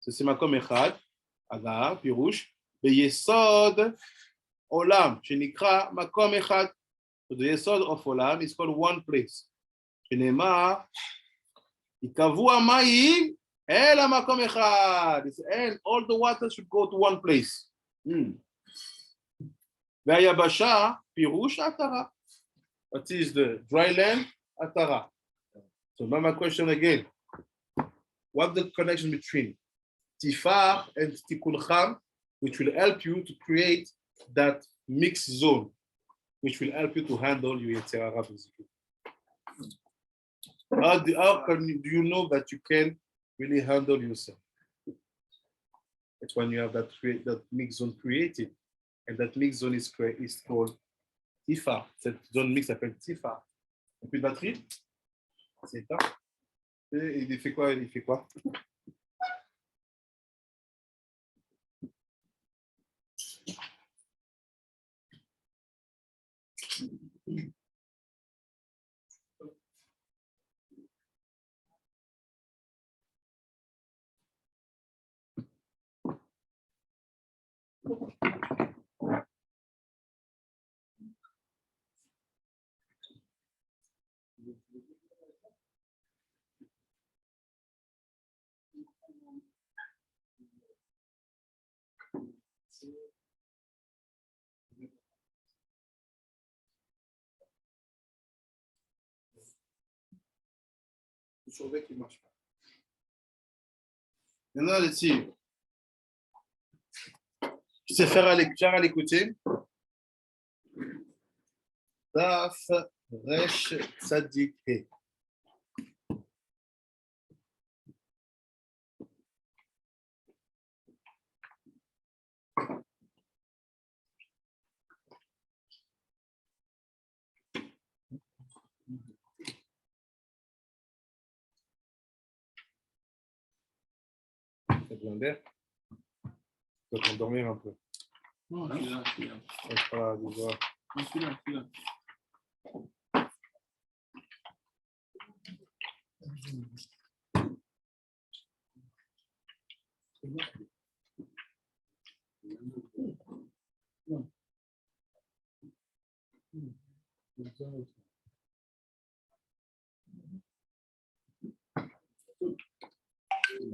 זה מקום אחד. אגב, פירוש, ביסוד עולם, שנקרא מקום אחד. So the יסוד of עולם is called one place. שנאמר, יקבעו המים אל המקום אחד. And all the water should go to one place. והיבשה, פירוש עטרה. What is the dry land? עטרה. So now my question again. What's the connection between Tefah and Tikkun Cham, which will help you to create that mixed zone, which will help you to handle your Yetzer Hara physically. How do you know that you can really handle yourself? It's when you have that mixed zone created, and that mixed zone is called Tefah. Cette zone mixte s'appelle Tefah. Un peu de batterie? C'est ça. Et il fait quoi? Il fait quoi? surveille qu'il ne marche pas. Maintenant, ici, je sais faire à l'écouter. Daf, Resh, Tzadik, He. C'est besoin d'air. Tu peux t'endormir un peu.
Non, je suis là, je suis là.
Je sais pas, déjà.
Je suis là, je suis là.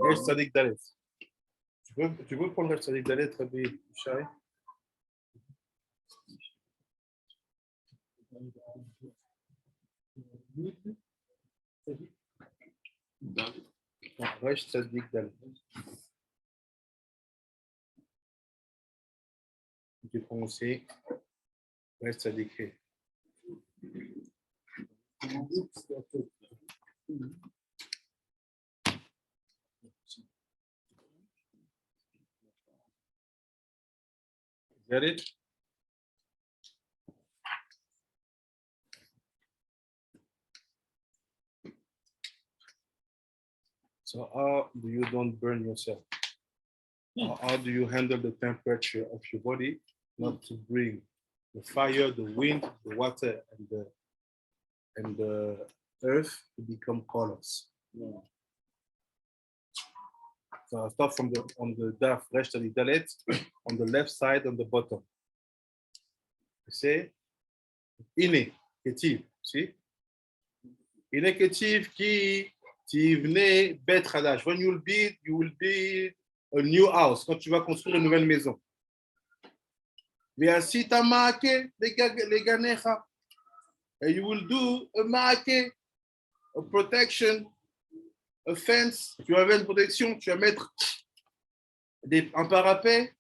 Resh, Tzadik, Dalet. Tu peux prendre Resh, Tzadik, Dalet, Rabbi Shai? Resh, Tzadik, Dalet. Tu prends aussi Resh, Tzadik, He. Get it? So how do you don't burn yourself? How do you handle the temperature of your body, not to bring the fire, the wind, the water, and the earth to become colors?
Yeah.
So I'll start from on the daf, Resh Tzadik Dalet, on the left side, on the bottom. You say, Ine, Ketiv, see? Ine Ketiv ki tivne bet chadash. When you will build a new house, quand tu vas construire une nouvelle maison. Ve'asita ma'ake leganecha. And you will do a ma'ake, a protection, a fence. Tu vas mettre une protection, tu vas mettre un parapet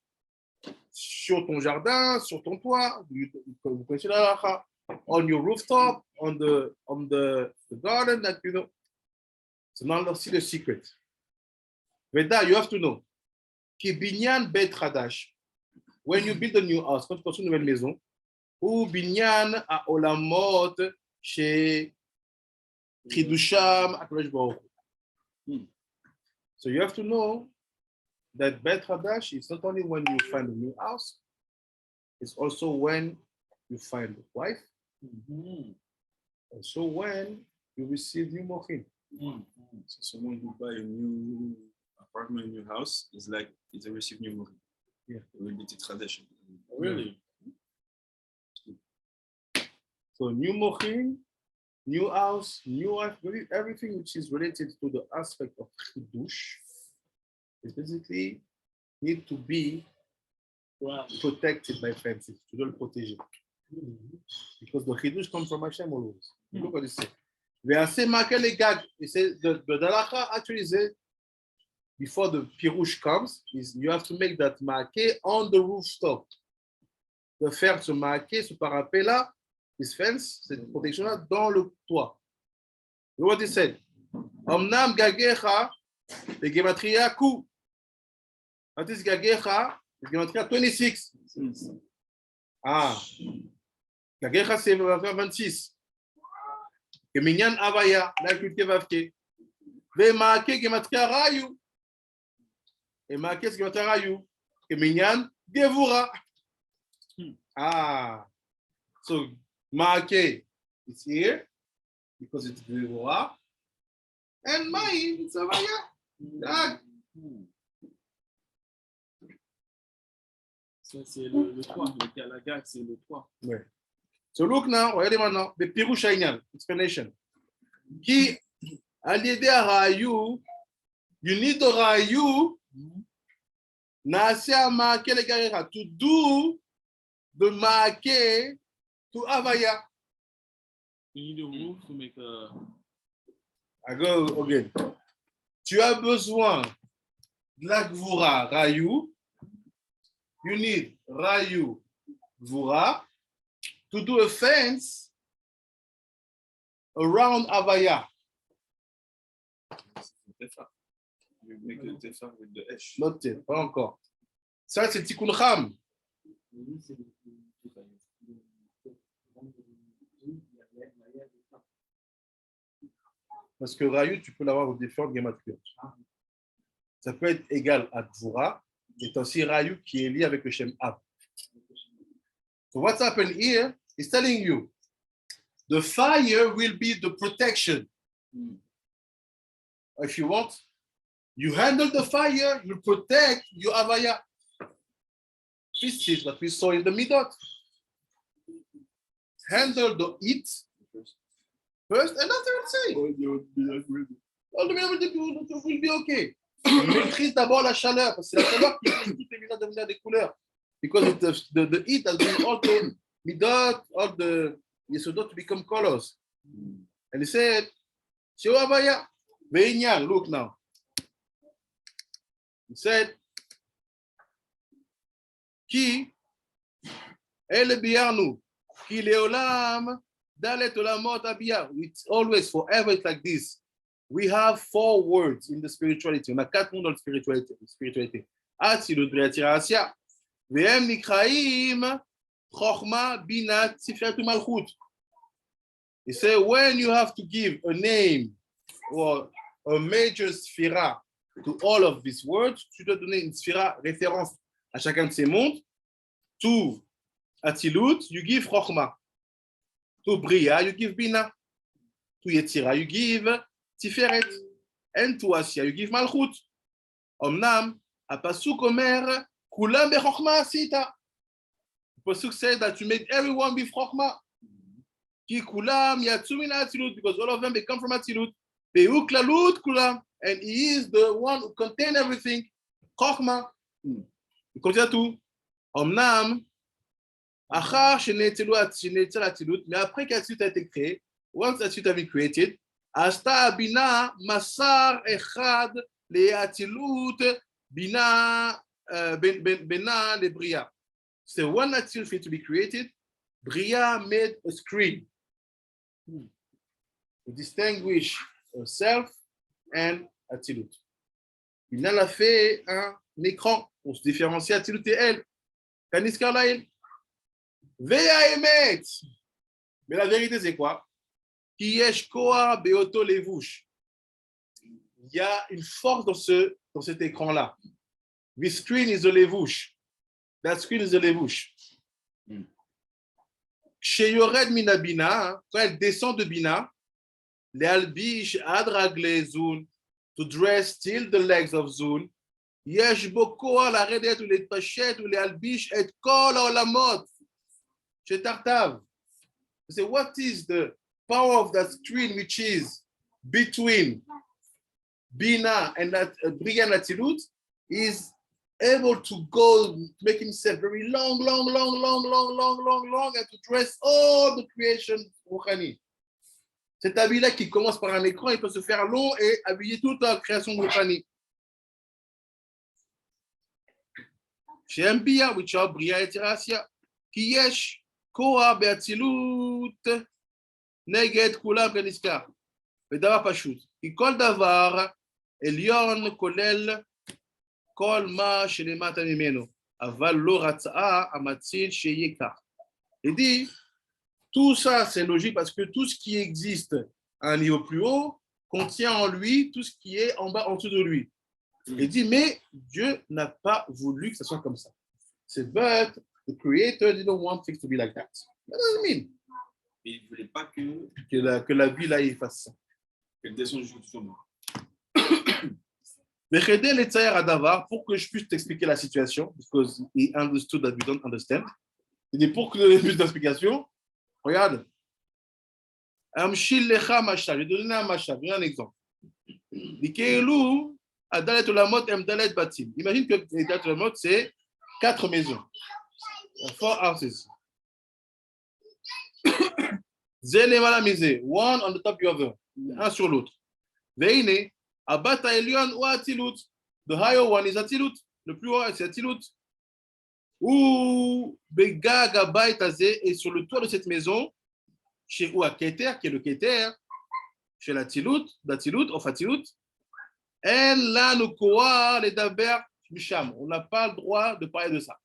sur ton jardin, sur ton toit. Vous connaissez la halakha. On your rooftop, on the garden that you know. So now let's see the secret. Veda, you have to know. Ki binyan bet chadash. When you build a new house, quand tu construis une nouvelle maison, ou binyan a olamot chez Chidusham Akadosh Baruch Hu. So you have to know that bet chadash is not only when you find a new house, it's also when you find a wife, also when you receive new mochin.
So someone who buy a new apartment, a new house, is like it's a receive new money.
Yeah.
It will be the tradition.
Really?
So new mochin, new house, new wife, everything which is related to the aspect of chidush is basically need to be protected by fences. Tu dois le protéger. Because the chidush comes from Hashem always. Look what it says. The Dalacha actually says before the pirouche comes, is you have to make that marqué on the rooftop. De faire ce marqué, ce parapet-là, this fence, cette protection-là, dans le toit. Look what it said. Omnam gagecha, the gematria ku. What is gagecha? The gematria 26. Ah. Gagecha, c'est 26. Keminyan avaya, la culture vavke. Ve marqué gematria rayu. Et marqué gematria rayu. Keminyan gevura. Ah. So marqué is here because it's gevura. And mine, it's avaya.
Ça, c'est le toit. La gag, c'est le toit.
Ouais. So look now, regardez maintenant, the Pirush Ainyan, explanation. Qui, à l'idée à Rayu, you need the Rayu, Nasya marqué les garera, to do the marqué to Avaya.
You need a roof to make a...
I go again. Tu as besoin de la Gvura Rayu. You need Rayu Gvura to do a fence around Avaya.
Tefah. You make a Tefah with the Esh.
Not yet, pas encore. Ça, c'est Tikkun Cham. Parce que Rayu, tu peux l'avoir aux différentes gématries. Ça peut être égal à Gvura, mais c'est aussi Rayu qui est lié avec le Shem Ab. So what's happened here is telling you the fire will be the protection. If you want, you handle the fire, you protect your Avaya. This is what we saw in the Midot. Handle the heat first, and after it's safe. All the Midot will be okay. Maîtrise d'abord la chaleur, parce que c'est la chaleur qui fait toutes les Midot devenir des couleurs. Because the heat has been all the Midot, all the Yesodot to become colors. And he said, Sheo Avaya, Ve'inyan, look now. He said, Ki el biarnu, ki leolam dalet olamot abiyah. It's always forever. It's like this. We have 4 words in the spirituality. On a 4 mots dans la spiritualité. Atzilut ve'atzirasya. Ve'em nikraim chokhma bina tiferet u'malchut. He said, when you have to give a name or a major sphira to all of these words, tu dois donner une sphira référence à chacun de ces mondes. To Atzilut, you give Chokhmah. To Bria, you give Bina. To Yetzira, you give Tiferet. And to Asya, you give Malchut. Omnam, a Pasuk Omer, Kulam beChokhmah Asita. Pasuk says that you made everyone with Chokhmah. Ki Kulam Yatsu min Atzilut, because all of them, they come from Atzilut. Be'u Klalut Kulam. And he is the one who contains everything. Chokhmah. Il contient tout. Omnam, achar shenetzel atzilut, mais après qu'Atzilut a été créé, once Atzilut a been created, asta bina masar echad le Atzilut bina bena le Bria. So when Atzilut fit to be created, Bria made a screen to distinguish herself and Atzilut. Il en a fait un écran pour se différencier Atzilut et elle. Kaniskar Laïl. Vea Emet. Mais la vérité, c'est quoi? Ki yesh koa beoto levush. Il y a une force dans cet écran-là. This screen is a levush. That screen is a levush. Sheyored mina bina, quand elle descend de bina, le albish adragle zun, to dress till the legs of zun, יש בו כוח לרדת ולהתפשט ולהלביש את כל העולמות שתחתיו. So what is the power of that screen which is between Bina and that Bria and Atzilut is able to go, make himself very long, and to dress all the creation Rouhani. Cet habit-là qui commence par un écran, il peut se faire long et habiller toute la création Rouhani. Shem Bia, which are Bria et Tirasya, ki yesh koa be'atzilut neged kulam keniskar. ודבר פשוט, כי כל דבר עליון כולל כל מה שלמטה ממנו, אבל לא רצה המציל שיהיה כך. Il dit, tout ça c'est logique parce que tout ce qui existe à un niveau plus haut contient en lui tout ce qui est en bas, en dessous de lui. Il dit, mais Dieu n'a pas voulu que ça soit comme ça. C'est but the creator didn't want things to be like that. What does it mean?
Mais il ne voulait pas que
la vie là, il fasse ça.
qu'elle descende jusqu'au sommet.
Pour que je puisse t'expliquer la situation, because he understood that we don't understand. Il dit, pour que je puisse d'explication, regarde. Je vais donner un machal, un exemple. Imagine que les Dalet Olamot, c'est 4 maisons. 4 houses. One on the top of the other. Un sur l'autre. Veine, Abat Elion ou Atilut. The higher one is Atilut. Le plus haut, c'est Atilut. Ou Begag Abayt Azé, et sur le toit de cette maison, chez ou à Keter, qui est le Keter, chez l'Atilut, d'Atilut, of Atilut, En la Nukoa, les Daber, Misham. On n'a pas le droit de parler de ça.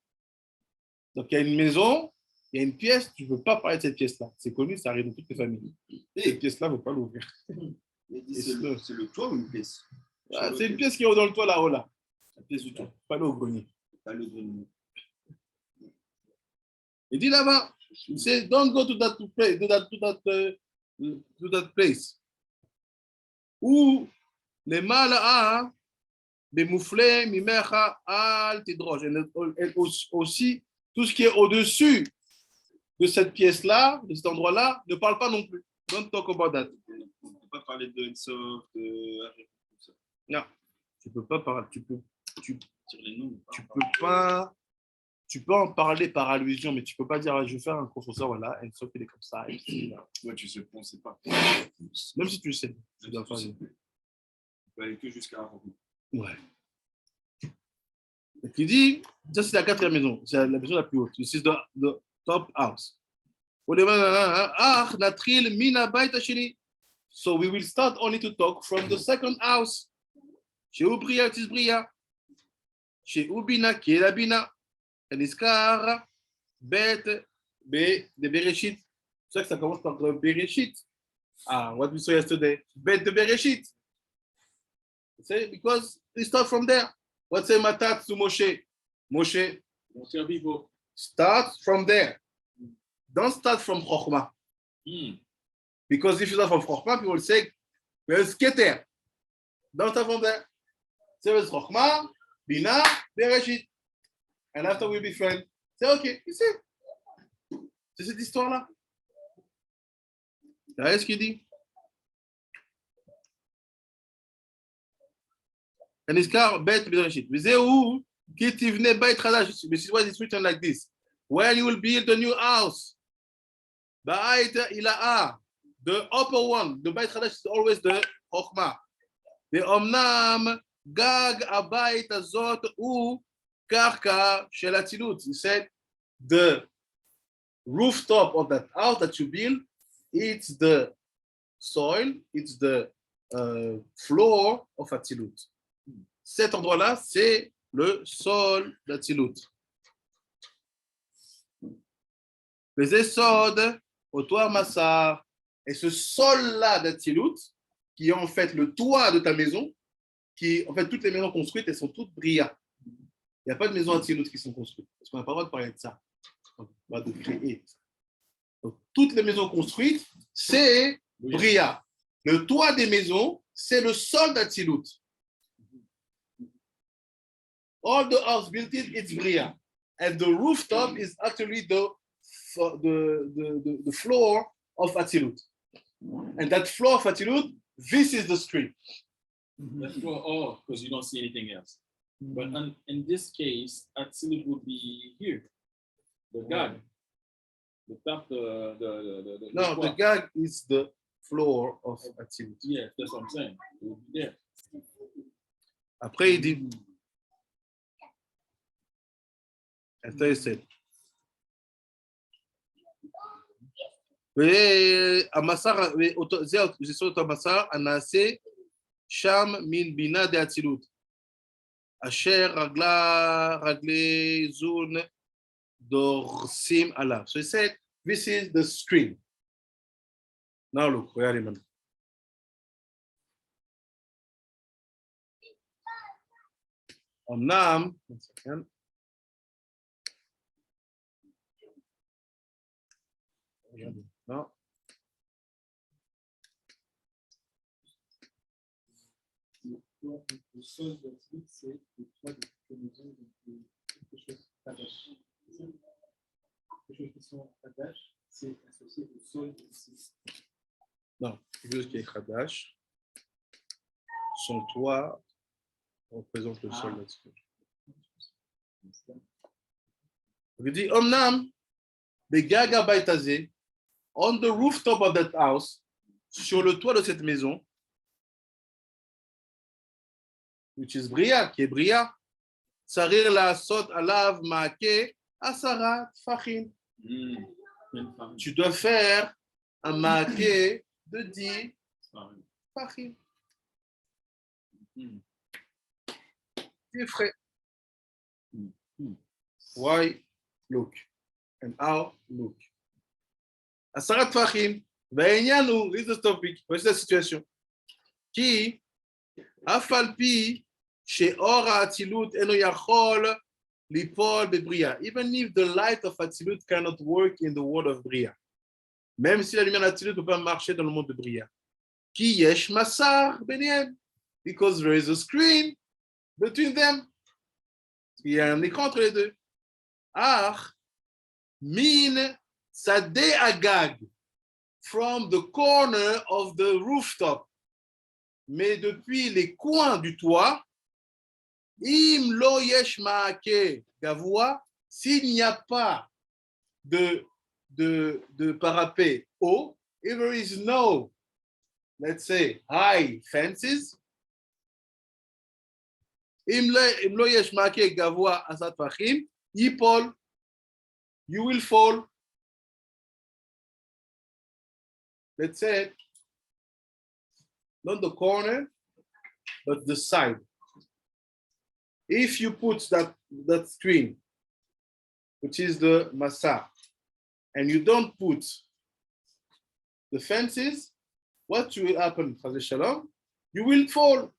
Donc il y a une maison, il y a une pièce, tu ne peux pas parler de cette pièce-là. C'est connu, ça arrive dans toutes les familles. Cette pièce-là, il ne faut pas l'ouvrir.
C'est le toit ou une pièce?
C'est une pièce qui est dans le toit là-haut, là. La pièce du toit. Pas le grenier.
Pas le grenier.
Il dit là-bas, il dit, don't go to that place, to that place. Où les mâles les mouflets, mimecha, al, tidroge. Et aussi, tout ce qui est au-dessus de cette pièce-là, de cet endroit-là, ne parle pas non plus. Don't talk about that.
On ne peut pas parler de Sof, de tout ça.
Non, tu peux pas parler. Tu peux en parler par allusion, mais tu peux pas dire je vais faire un cours sur ça, voilà, et sauf qu'il est comme ça.
Ouais, tu sais, on ne sait pas.
Même si tu le sais, tu dois faire.
On peut aller que jusqu'à la rencontre.
Ouais. Et qui dit, ça c'est la quatrième maison, c'est la maison la plus haute. This is the top house. So we will start only to talk from the second house. Chez Ubria, Tisbria. Chez Ubina, qui est la Bina. Eniskar, Bet, B, de Bereshit. C'est ça que ça commence par Bereshit. What we saw yesterday. Bet de Bereshit. Say, because we start from there. What's a matat to Moshe? Moshe, start from there. Don't start from Chokhmah. Because if you start from Chokhmah, people will say, where's Keter? Don't start from there. Say, where's Chokhmah, Bina, Bereshit. And after we'll be friends. Say, okay, you see? C'est cette histoire-là. Vous voyez ce qu'il dit? Eniskar bet Bereshit. Vezeu ki tivne bait chadash. This is why it's written like this. When you will build a new house, bait ila'a, the upper one, the bait chadash is always the chokhmah. The omnam gag abayit azot u karka shel atzilut. He said the rooftop of that house that you build, it's the soil, it's the floor of atzilut. Cet endroit-là, c'est le sol d'Atzilut. Les Sod au toit Massar. Et ce sol-là d'Atzilut, qui est en fait le toit de ta maison, qui, en fait, toutes les maisons construites, elles sont toutes bria. Il n'y a pas de maisons Atzilut qui sont construites. Parce qu'on n'a pas le droit de parler de ça. On n'a pas de créer. Donc, toutes les maisons construites, c'est bria. Le toit des maisons, c'est le sol d'Atzilut. All the house built it's bria, and the rooftop is actually the floor of Atzilut. And that floor of Atzilut, this is the street.
The floor, because you don't see anything else. But in this case, Atzilut would be here. The gag. The top,
No, the gag is the floor of Atzilut.
Yeah, that's what I'm saying. It would be there.
Après, il dit. After he said. והמסר, זה אותו המסר, הנעשה שם מן בינה דאצילות, אשר רגלי זון דורסים עליו. So he said, this is the screen. Now look, regardez maintenant. אמנם, non.
Le sol de l'Atzilut, c'est le toit de la maison, quelque chose Hadash. Les choses qui sont Hadash, c'est associé au sol de l'Atzilut.
Non, quelque chose qui est Hadash, son toit représente le sol là-dessus. Il dit, Omnam, Begaga Baitazé, on the rooftop of that house, sur le toit de cette maison, which is Bria, qui est Bria. Sarir la sot alav maake asara tfachim. Tu dois faire un maake de 10 tfachim. C'est frais. Why? Look. And how? Look. Asara tfachim. Ve'enyanu, this is the topic. Voici la situation. Qui, afalpi, she'or ha'atzilut eno yachol lipol bebria. Even if the light of Atzilut cannot work in the world of Bria. Même si la lumière d'Atzilut ne peut pas marcher dans le monde de Bria. Ki yesh masar beniem. Because there is a screen between them. Il y a un écran entre les deux. Ah, min sadeh agag. From the corner of the rooftop. Mais depuis les coins du toit, im lo yesh maake gavua, s'il n'y a pas de parapet haut, if there is no, let's say, high fences, im lo yesh maake gavua asat fachim, yipol, you will fall. Let's say, not the corner, but the side. If you put that screen, which is the masa, and you don't put the fences, what will happen, Chazé Shalom? You will fall.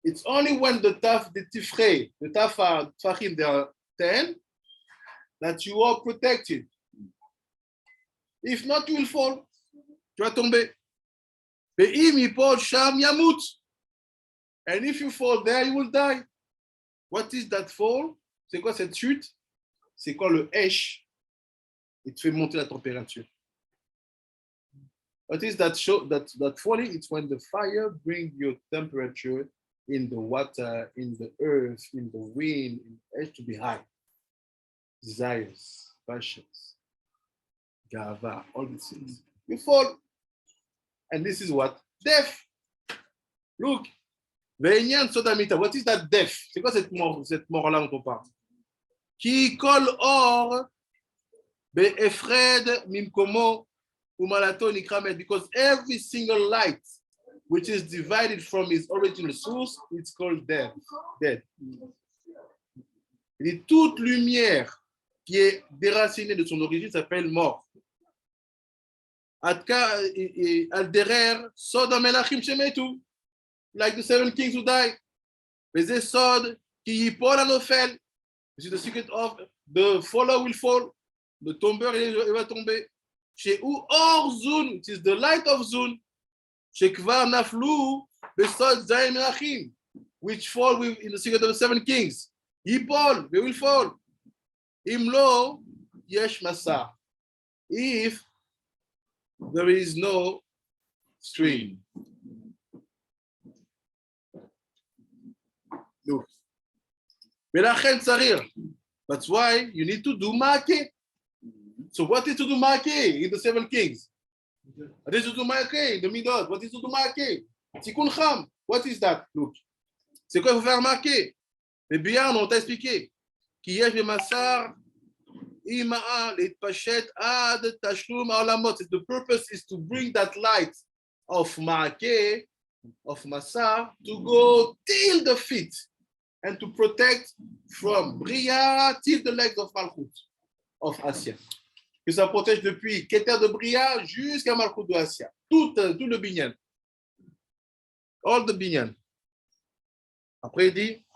It's only when the Tifrei, the Tefahim, they are 10, that you are protected. If not, you will fall. Tu vas tomber. And if you fall there, you will die. What is that fall? C'est quoi cette chute? C'est quoi le esh? Il te fait monter la température. What is that falling? It's when the fire brings your temperature in the water, in the earth, in the wind, in the earth to be high. Desires, passions, gava, all these things. You fall. And this is what? Death. Look. What is that death? C'est quoi cette mort-là dont on parle? Qui colle or be'efred mimkomo umalato nikramet. Because every single light which is divided from its original source, it's called death. Dead. Et toute lumière qui est déracinée de son origine s'appelle mort. Alderer Sod Melachim shemetu. Like the 7 kings who died. Veze Sod ki yipol anofel. This is the secret of the faller will fall. The tombeur il va tomber. She'u or zun, which is the light of zun. Shekvar naflu besod zayin melachim, which fall in the secret of the 7 kings. Yipol, they will fall. Imlo yesh masa. If there is no screen. Look. That's why you need to do make. So what is to do make in the 7 kings? What is to do make in the middle? What is to do make? Tikkun Cham. What is that? Look. C'est quoi il faut faire make? Mais bien, on t'a expliqué. Ki yesh b'masar ima'a leitpashet ad tashlum ha'olamot. The purpose is to bring that light of make, of masar, to go till the feet. And to protect from Bria till the legs of Malchut, of Assia. Que ça protège depuis Keter de Bria jusqu'à Malchut de Assia. Tout le binyan. All the binyan. Après, il dit,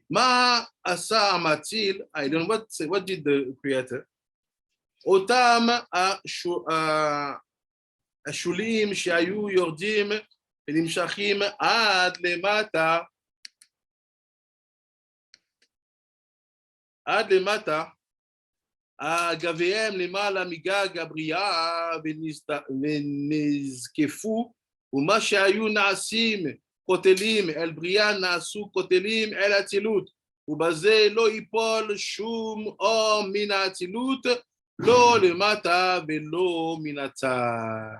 Ma asa amatil, I don't know what did the creator? Otam ashulim shayu yordim ונמשכים עד למטה, גביהם למעלה מגג הבריאה ונזקפו, ומה שהיו נעשים כותלים אל בריאה נעשו כותלים אל אצילות, ובזה לא ייפול שום אור מן האצילות, לא למטה ולא מן הצד.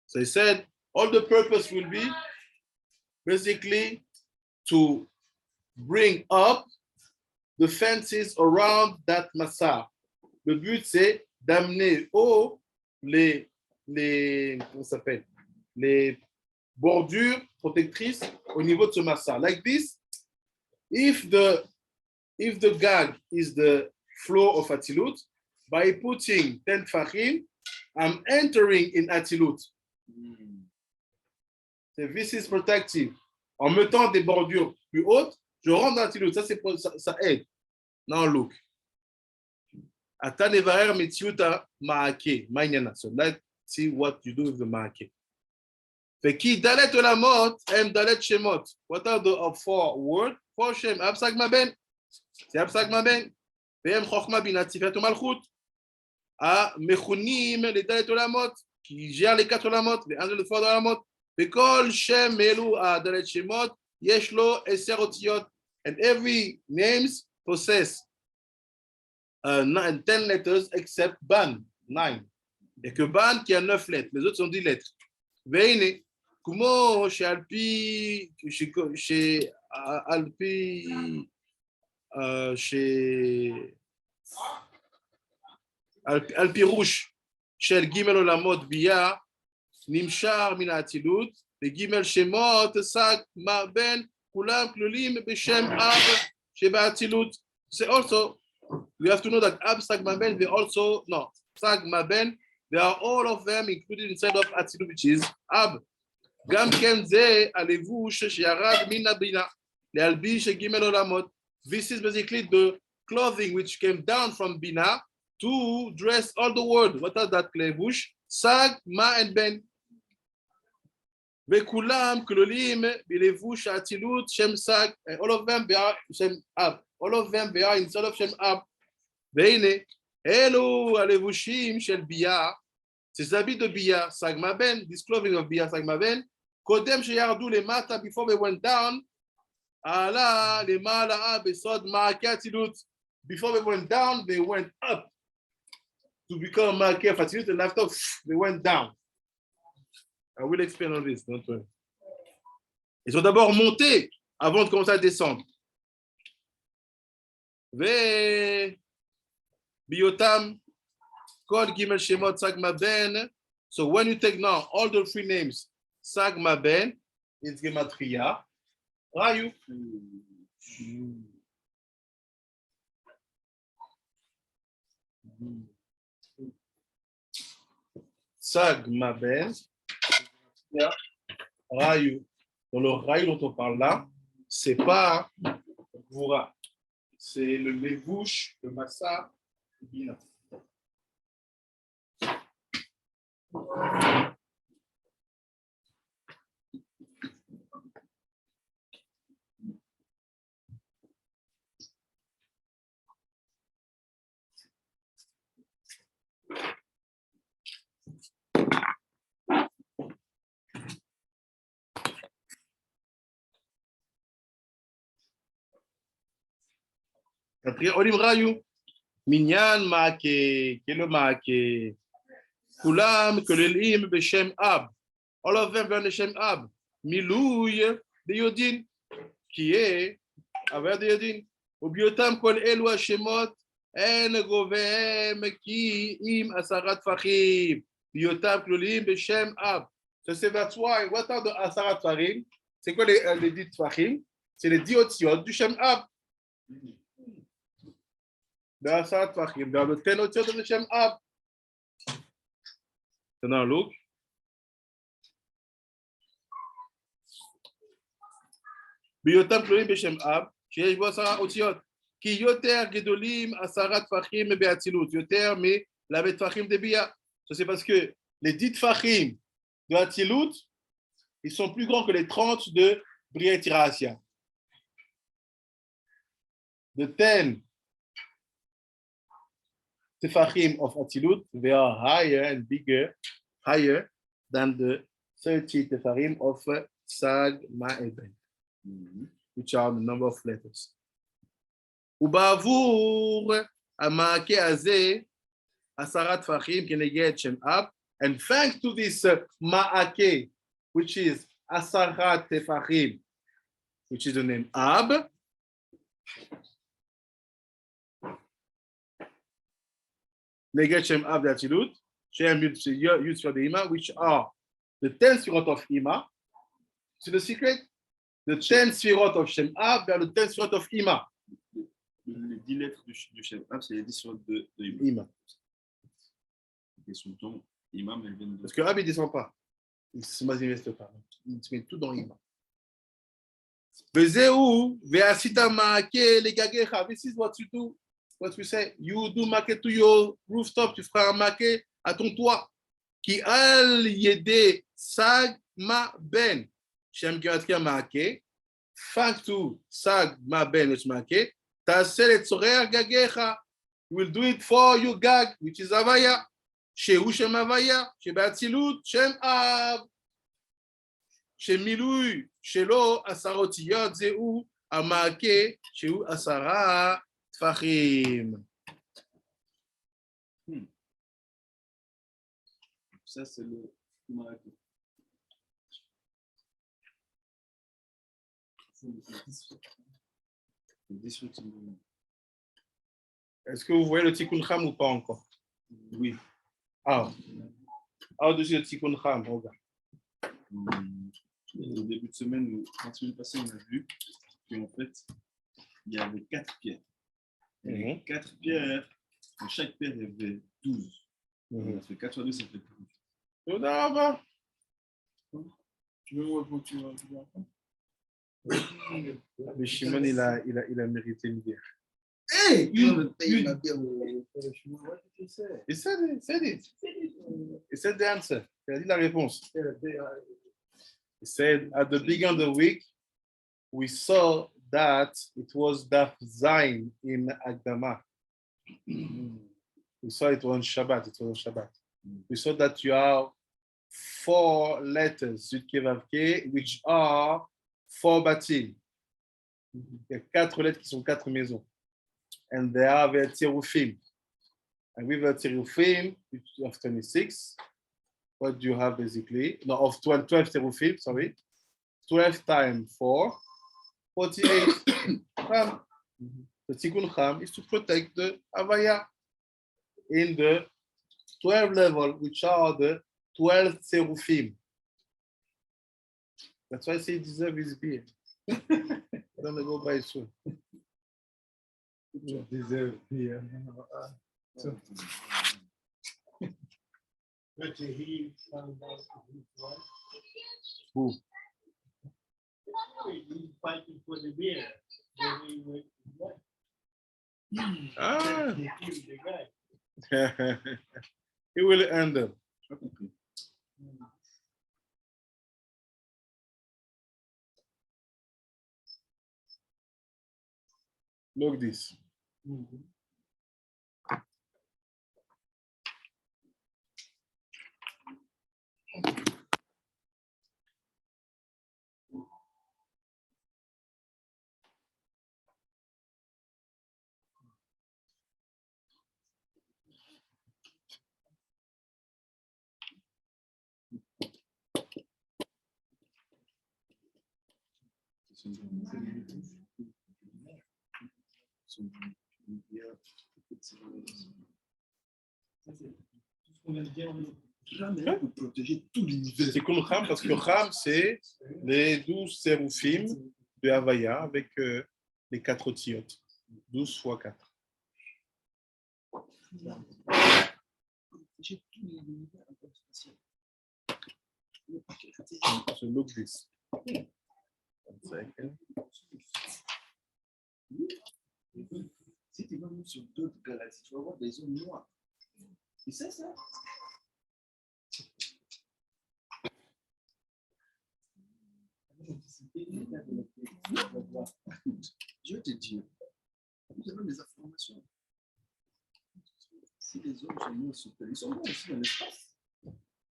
So he said, all the purpose will be basically to bring up the fences around that massa. Le but, c'est d'amener haut les bordures protectrices au niveau de ce massa. Like this, if the gag is the floor of Atilut, by putting 10 tefachim, I'm entering in Atilut. This is protective. En mettant des bordures plus hautes, je rentre dans Atilut. Ça aide. Now look. Ata nevarer metziuta ma'ake. So let's see what you do with the ma'ake. Veki dalet olamot em dalet shemot. What are the 4 words? 4 shem. Absag maben. C'est absag maben. Vem chokhma binat sifat malchut. A mechunim les dalet olamot qui gèrent les 4 olamot, les 1, 2, 3 olamot. Vekol shem elu a dalet shemot yesh lo 10 otiyot, and every names possess 10 letters except ban 9. Et que ban qui a 9 lettres, les autres sont 10 lettres. Veine, comment chez Alpi, chez Alpi Rouge, chez le Gimel Olamot Bia, Nimshar Min Atilut, le Gimel Shemot, Sak Ma Ben, Kulam Klulim Beshem Ab, Sheba Atilut. C'est also. We have to know that Ab Sag Maben, they also, no, Sag Maben, they are all of them included inside of Atzilut, which is Ab. Gam ken ze alevush she'arad min abina le'albish gimel olamot. This is basically the clothing which came down from Bina to dress all the world. What are that levush? Sag, Ma, and Ben. Ve'kulam klolim bilevush Atzilut Shem Sag. All of them, they are Shem Ab. All of them, they are inside of Shem Ab. Veine, Elu alevushim shel Bia. Ces habits de Bia, Sagma Ben, this clothing of Bia, Sagma Ben. Kodem sheyardu le mata, before they went down. Ala le mala besod ma'ake Atilut. Before they went down, they went up to become ma'ake Atilut, and after they went down. I will explain all this, don't worry. Ils ont d'abord monté avant de commencer à descendre. Ve biotam kol gimel shemot sagma ben. So when you take now all the 3 names, sagma ben, it's gematria. Rayu. Sagma ben. Rayu. Dans le rayu dont on parle là, c'est pas Gvura. C'est le levouche, le massa, bina. Olim rayu, minyan maake, kelo maake, kulam kolelim beshem ab. All of them learn the Shem Ab. Milouy de Yodin, qui est avec de Yodin. Ubiotam kol elu hashemot en govem ki im asarat fachim. Biotam kolelim beshem ab. So c'est that's why, what are the asarat fachim? C'est quoi les 10 fachim? C'est les 10 otiyot du Shem Ab. Asarat fachim, there are the 10 otiyot of the Shem Ab. So now look. Biotam klolim beshem ab, שיש בו 10 אותיות. כי יותר גדולים 10 טפחים באצילות, יותר מהטפחים דביה. Ça c'est parce que les 10 טפחים de Atzilut, ils sont plus grands que les 30 de Bria et Tirasia. The 10 Tefachim of Atzilut, they are higher and bigger, higher than the 30 Tefachim of Sag, Ma, and Ben, which are the number of letters. Ubavur Amake Azeh, Asarat Tefachim, Keneged Shem Ab, and thanks to this Ma'ake, which is Asara Tefahim, which is the name Ab. Neged Shem Ab Yatilut, Shem Yud Sfirot Ima, which are the 10 Sfirot of Ima. See the secret? The 10 Sfirot of Shem Ab, they are the 10 Sfirot of Ima.
Les 10 lettres du Shem Ab, c'est les 10 sortes de
Ima.
Et son ton, Imam, elle vient de...
Parce que Ab, il ne descend pas. Il ne s'investe pas. Il se met tout dans Ima. Vezeu, ve'asita ma'ake legagecha. This is what you do. What we say. You do make to your rooftop. Tu feras un make à ton toit. Ki al yede sag ma ben. Shem geratria ma'ake. Factu sag ma ben et make. Tasel et sorer gagecha. You will do it for your gag, which is Havaya. Shehu Shem Havaya. Shebeatzilut Shem Ab. Shemilui Shelo Asarotiyot Zeu Amake Shehu Asara Tfachim.
Ça, c'est le Marake.
Est-ce que vous voyez le Tikkun Cham ou pas encore?
Oui.
Ah, au-dessus du Tikkun Cham, regarde.
Au début de semaine, la semaine passée, on a vu qu'en fait, il y avait 4 pierres. Il y avait 4 pierres, et chaque pierre il y avait 12. On a fait 4 sur 2, ça fait 12.
Tu veux me continuer?
Mais Shimon, il a mérité une bière.
Hey, une. He
said it. He said the answer. Il a dit la réponse. He said, at the beginning of the week, we saw that it was Daf Zayin in Agdama. We saw it on Shabbat. We saw that you have 4 letters, Yud Ke Vav Ke, which are 4 batim. Il y a 4 lettres qui sont 4 maisons. And they have a tirufim. And with a tirufim of 26, what do you have basically? No, of 12 terufim, sorry. 12 times 4, 48. The Tikkun Cham is to protect the Havaya in the 12 level, which are the 12 terufim. That's why I say he deserves his beer. I'm going to go buy it soon.
You deserve beer. But he found out his wife.
Who?
He's fighting for the beer. Then he went to wife.
Ah.
He killed the guy.
He will end up. Look this.
Pour protéger tout l'univers.
C'est comme Cham, parce que Cham, c'est les 12 séroufim de Havaya avec les 4 tiyot. 12 fois 4.
Protéger tout l'univers interspatial.
So look this. 1 second.
Si tu vas sur d'autres galaxies, tu vas voir des zones noires. Tu sais ça? Je vais te dire, nous avons des informations. Si les hommes sont noirs sur Terre, ils sont noirs aussi dans l'espace.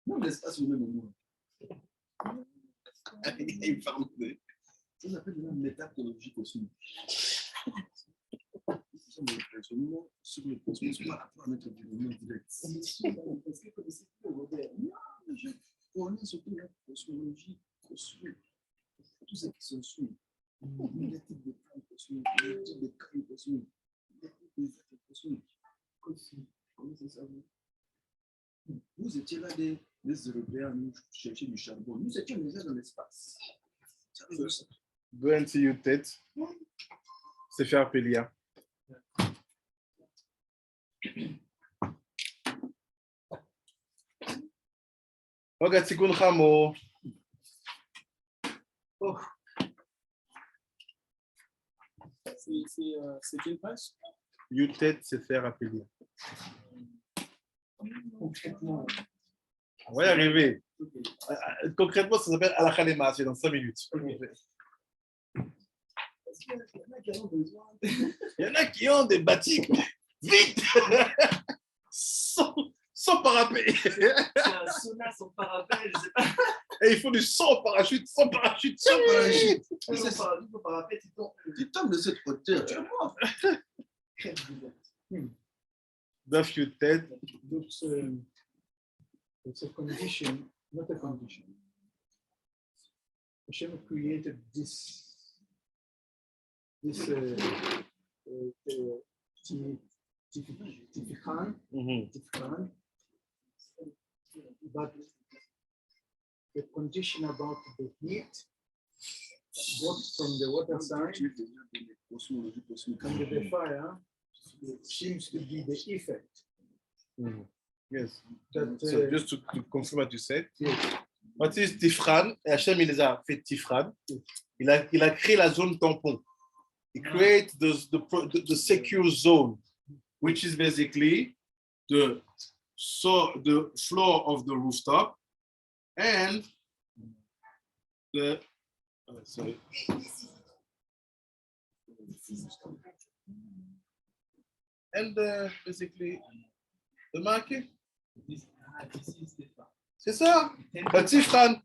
Non, l'espace, vous même au monde. Il parle de. On appelle de la métatologie cosmique. Ce sont des raisonnements sur le cosmos par rapport à notre environnement direct. Est-ce que vous connaissez le modèle? Non, je connais surtout
cosmologie, cosmologie, tout ce qui se suit. Les types de crânes cosmiques, les types de crânes cosmiques, les types de crânes cosmiques. Comment ça s'appelle? Vous étiez là les Européens, nous cherchions du charbon. Nous étions déjà dans l'espace.
Go and see your tête. Sefer HaBahir. Regarde, c'est qu'on ramo. Oh.
C'est quelle page?
Your tête, Sefer HaBahir.
Concrètement.
On va y arriver. Concrètement, ça s'appelle Alakha Lema, c'est dans 5 minutes. Il y en a qui ont des batiks. Vite! Sans parapet.
C'est un sauna sans parapet, je sais pas.
Et il faut du sans parachute, sans parachute, sans parachute.
Sans parapet,
Tu tombes de cette hauteur, tu es mort.
Dans your tête.
It's a condition, not a condition. Hashem created this Tifhan, but the condition about the heat, both from the water side and the fire, seems to be the effect.
Yes.
That,
So just to confirm what you said.
yes.
What is Tifran? Et Hachem, il les a fait Tifran. Il a créé la zone tampon. He created the secure zone, which is basically the floor of the rooftop and the basically the market. C'est ça. Le Tifran.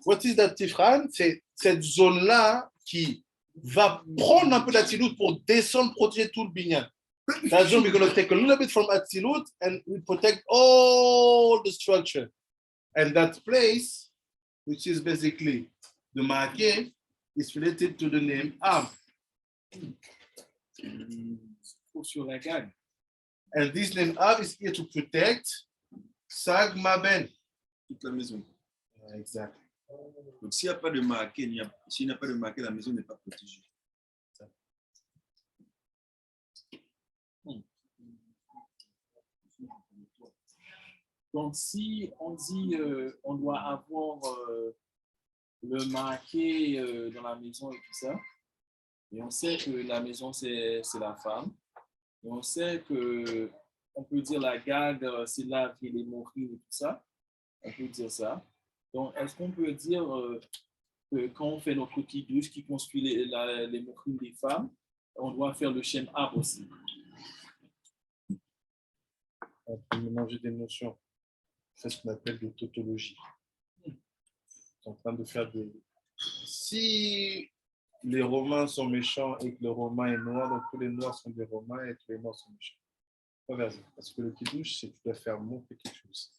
What is that Tifran? C'est cette zone-là qui va prendre un peu d'Atzilut pour descendre, protéger tout le binyan. That zone, we're going to take a little bit from Atzilut and we protect all the structure. And that place, which is basically the market, is related to the name Ab.
Sur la gagne.
And this name Ab is here to protect Sag Maben.
Toute la maison.
Exactly.
Donc, s'il n'y a pas de marqué, s'il n'y a pas de marqué, la maison n'est pas protégée.
Donc, si on dit on doit avoir le marqué dans la maison et tout ça, et on sait que la maison, c'est la femme, et on sait que on peut dire la garde, c'est là qui est les moqueries et tout ça, on peut dire ça. Donc, est-ce qu'on peut dire que quand on fait notre kiddush qui construit les moqueries des femmes, on doit faire le shem ab aussi?
On peut mélanger des notions. C'est ce qu'on appelle de tautologie. On est en train de faire des... Si les Romains sont méchants et que le Romain est noir, donc tous les noirs sont des Romains et tous les noirs sont méchants. Pas vers ça. Parce que le kiddush, c'est que tu dois faire monter quelque chose.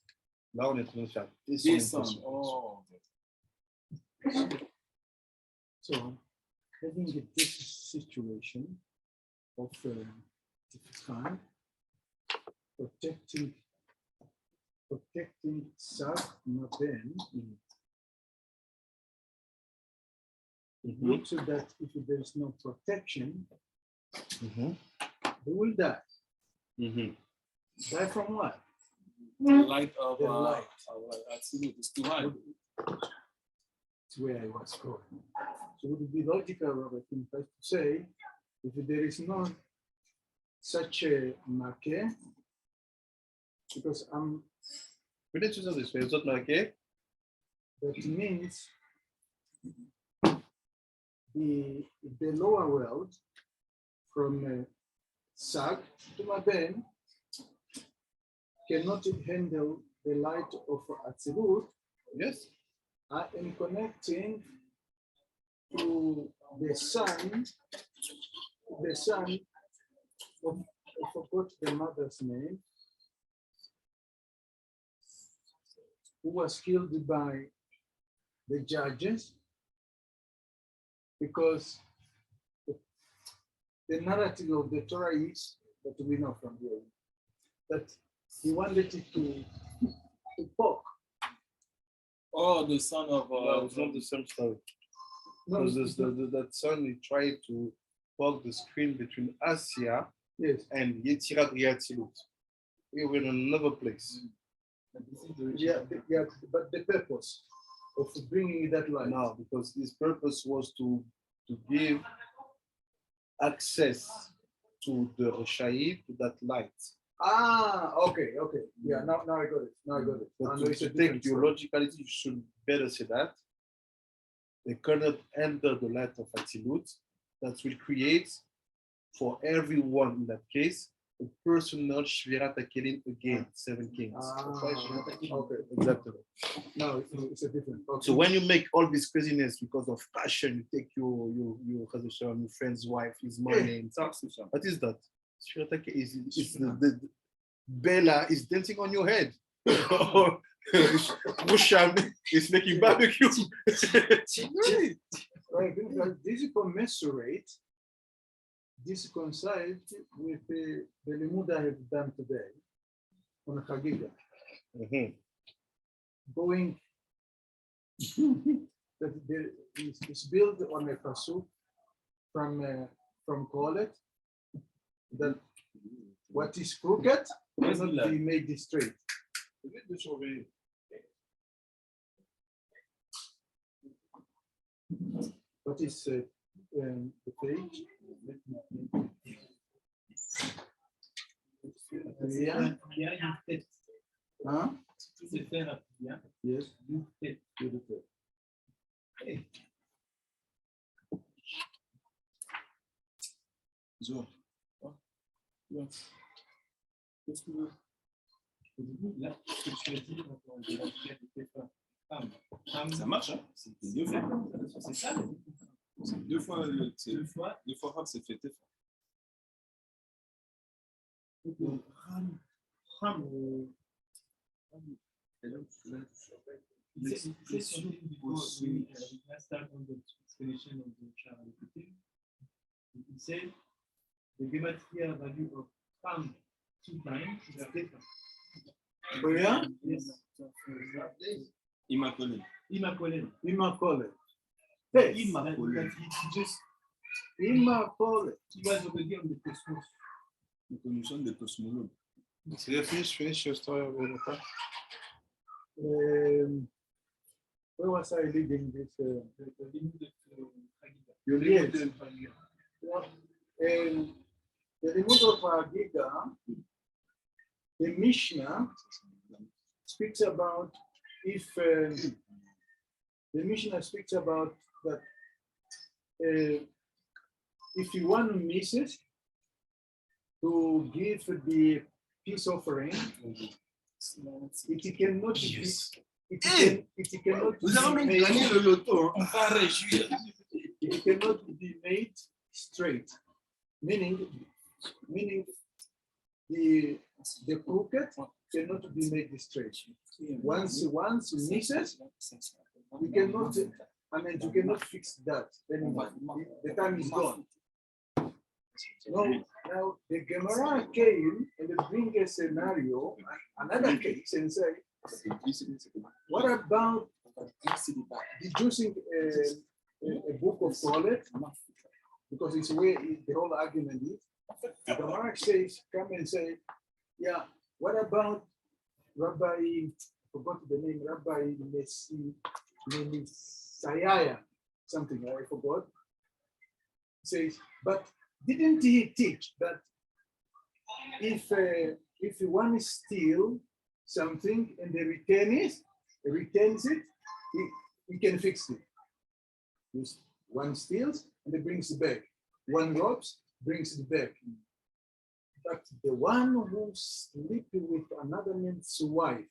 Là, on est en train de faire descendre.
Oh.
So, having this situation of Tifhan, protecting Sag Maben, looks so that if there is no protection, they will die. Die from what?
The light of
The light.
Absolute is too high.
That's where I was going. So would it be logical, Robert, to say, if there is not such a marquee, because
Peut-être que c'est ça, les autres marqués.
that means the lower world from Sag to Maben cannot handle the light of Atzilut.
Yes.
I am connecting to the sun of, I forgot the mother's name, who was killed by the judges, because the narrative of the Torah is that we know from here that he wanted it to poke.
Oh, the son of
No, it's not the same story.
No,
Because that son, he tried to poke the screen between Asia
yes,
and Yetzirat Yatzilut. We were in another place.
yeah, but the purpose of bringing that light.
No, because his purpose was to give access to the Rishayim, to that light.
Ah, okay. Yeah, now I got it.
But
Now it's
to
a
take
different story.
theologically, you should better say that. They cannot enter the light of Atzilut. That will create for everyone in that case a personal Shvirat HaKelim again, 7 kings.
Okay,
Exactly.
now it's a different. Okay.
So when you make all this craziness because of passion, you take your friend's wife, his money, and stuff. What is that? Shvirat HaKelim is the Bella is dancing on your head. Or Rusham is making barbecue.
Right, because this commensurate, this coincide with the limud I have done today on Chagiga. Going that it's built on a pasuk from Kohelet, that what is crooked cannot be made straight. What is the page? Yeah. Huh? Yes.
So.
Qu'est-ce que là, ce que tu as dit de la prière de Tefah,
Ça marche, hein? C'est deux fois.
C'est ça.
C'est deux fois. Deux fois Rav, c'est fait Tefah.
C'est sur the last time on the explanation of the child repeating. He said the gematria value of Ham 2 times is Tefah.
Oh yeah?
Yes.
Immaculé.
Immaculate.
Yes.
Immaculé.
Just
Immaculate.
he was already on the cosmos.
Nous sommes des cosmologues.
So you finish your story with the fact?
Where was I leading this?
The
Yes.
limud
The limud of Hagiga, the Mishnah speaks about the Mishnah speaks about that if one misses to give the peace offering, it cannot be. It cannot be made straight, meaning the crooked cannot be made straight. Once misses, you cannot. You cannot fix that anymore. The time is gone. Now the Gemara came and they bring a scenario, another case, and say, what about deducing a book of Kohelet? Because it's where the whole argument is. The Gemara says, come and say, yeah, what about Rabbi, I forgot the name, Rabbi Messiah, something I forgot. Says, but didn't he teach that if one steals something and they returns it, he can fix it. One steals and he brings it back. One robs, brings it back. But the one who sleeps with another man's wife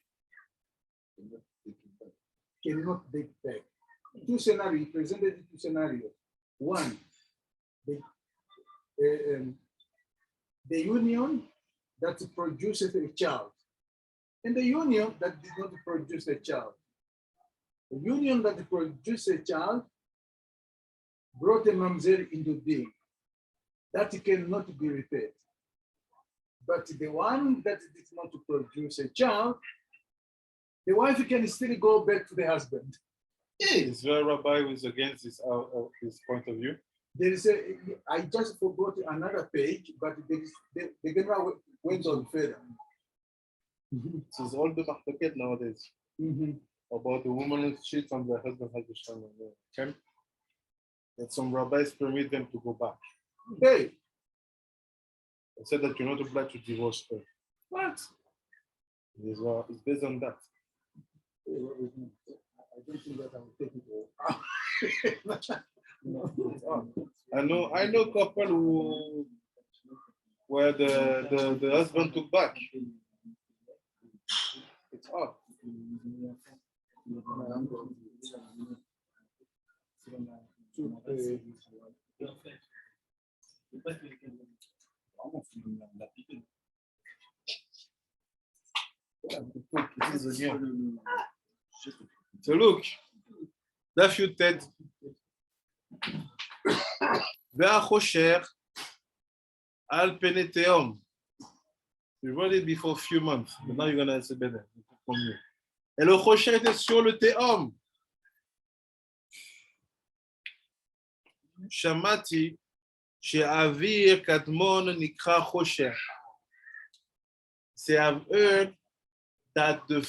cannot take back. Two scenarios, presented two scenarios. One, the union that produces a child, and the union that did not produce a child. A union that produced a child brought a mamzer into being. That cannot be repaired. But the one that did not produce a child, the wife can still go back to the husband.
Is there a rabbi who is against this point of view?
There is I just forgot another page, but the Gemara went on further.
So it's all the mahloket nowadays about the woman who cheats on the husband has the son. Okay? That some rabbis permit them to go back.
Hey,
They said that you're not obliged to divorce her.
what?
It's based on that.
I don't think that I will take it all.
I know couple where the husband took back. It's hard. So look, daf yud tet. Ve'achosher al pene teom. We read it before a few months, but now you're gonna answer better. Et le chosher était sur le teom. Shamati she'avir kadmon nikra chosher. C'est I've heard that the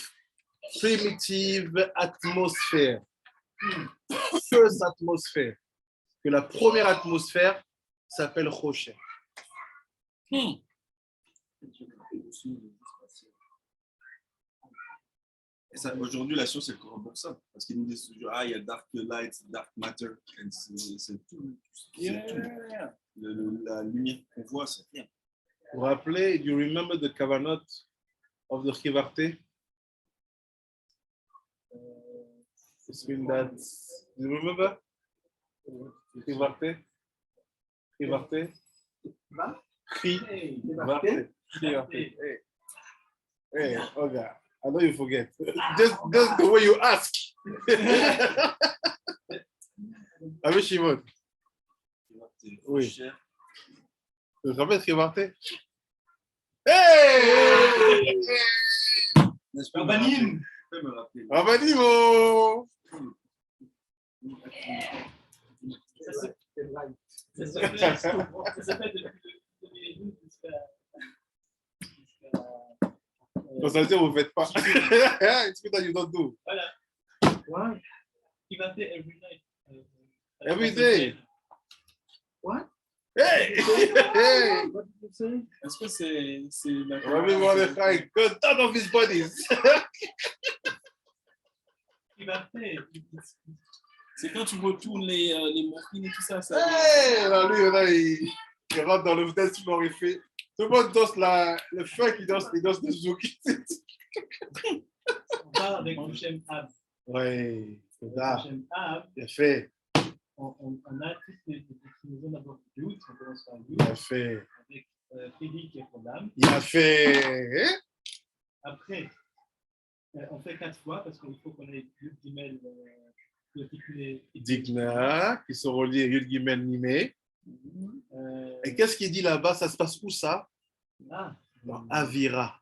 primitive atmosphere, first atmosphere, que la première atmosphère s'appelle Chosher.
Et ça, aujourd'hui, la science, elle corrobore ça. Parce qu'ils nous disent toujours, il y a dark light, dark matter. C'est tout. La lumière qu'on voit, c'est rien.
Vous vous rappelez, do you remember the kavanot of the Chivarte? It's been that, do you remember? Chivarte? Chivarte? Chivarte. Hey, Olga, I know you forget. Just the way you ask. Avec Shimon. Oui. Tu te rappelles Chivarte? Hey!
Urbanim.
Urbanimo!
Ça s'appelle depuis 2012 jusqu'à
Donc ça veut dire que vous ne faites pas. It's good that you don't do.
voilà.
What?
Il va faire every night.
Every day.
What?
Hey! Hey!
What did you say?
Est-ce que c'est la
Rabbi Mordechai, cut out of his bodies.
Il va faire. C'est quand tu retournes les morphines et tout ça.
Hey! Là, lui, là, il rentre dans le test glorifié. Tout le monde danse le funk, il danse le zouk.
On part avec le Shem Ab.
Oui, c'est ça.
Shem Ab,
Bien fait.
on a toutes les déclinaisons d'abord du Yud, on commence par Yud,
Bien fait.
avec Félix et Rodam.
Bien fait.
Après, on fait 4 fois parce qu'il faut qu'on ait Yud Gimel décliné.
Digna, qui sont reliés Yud Gimel Nimé. Et qu'est-ce qu'il dit là-bas? Ça se passe où ça? Dans Avira.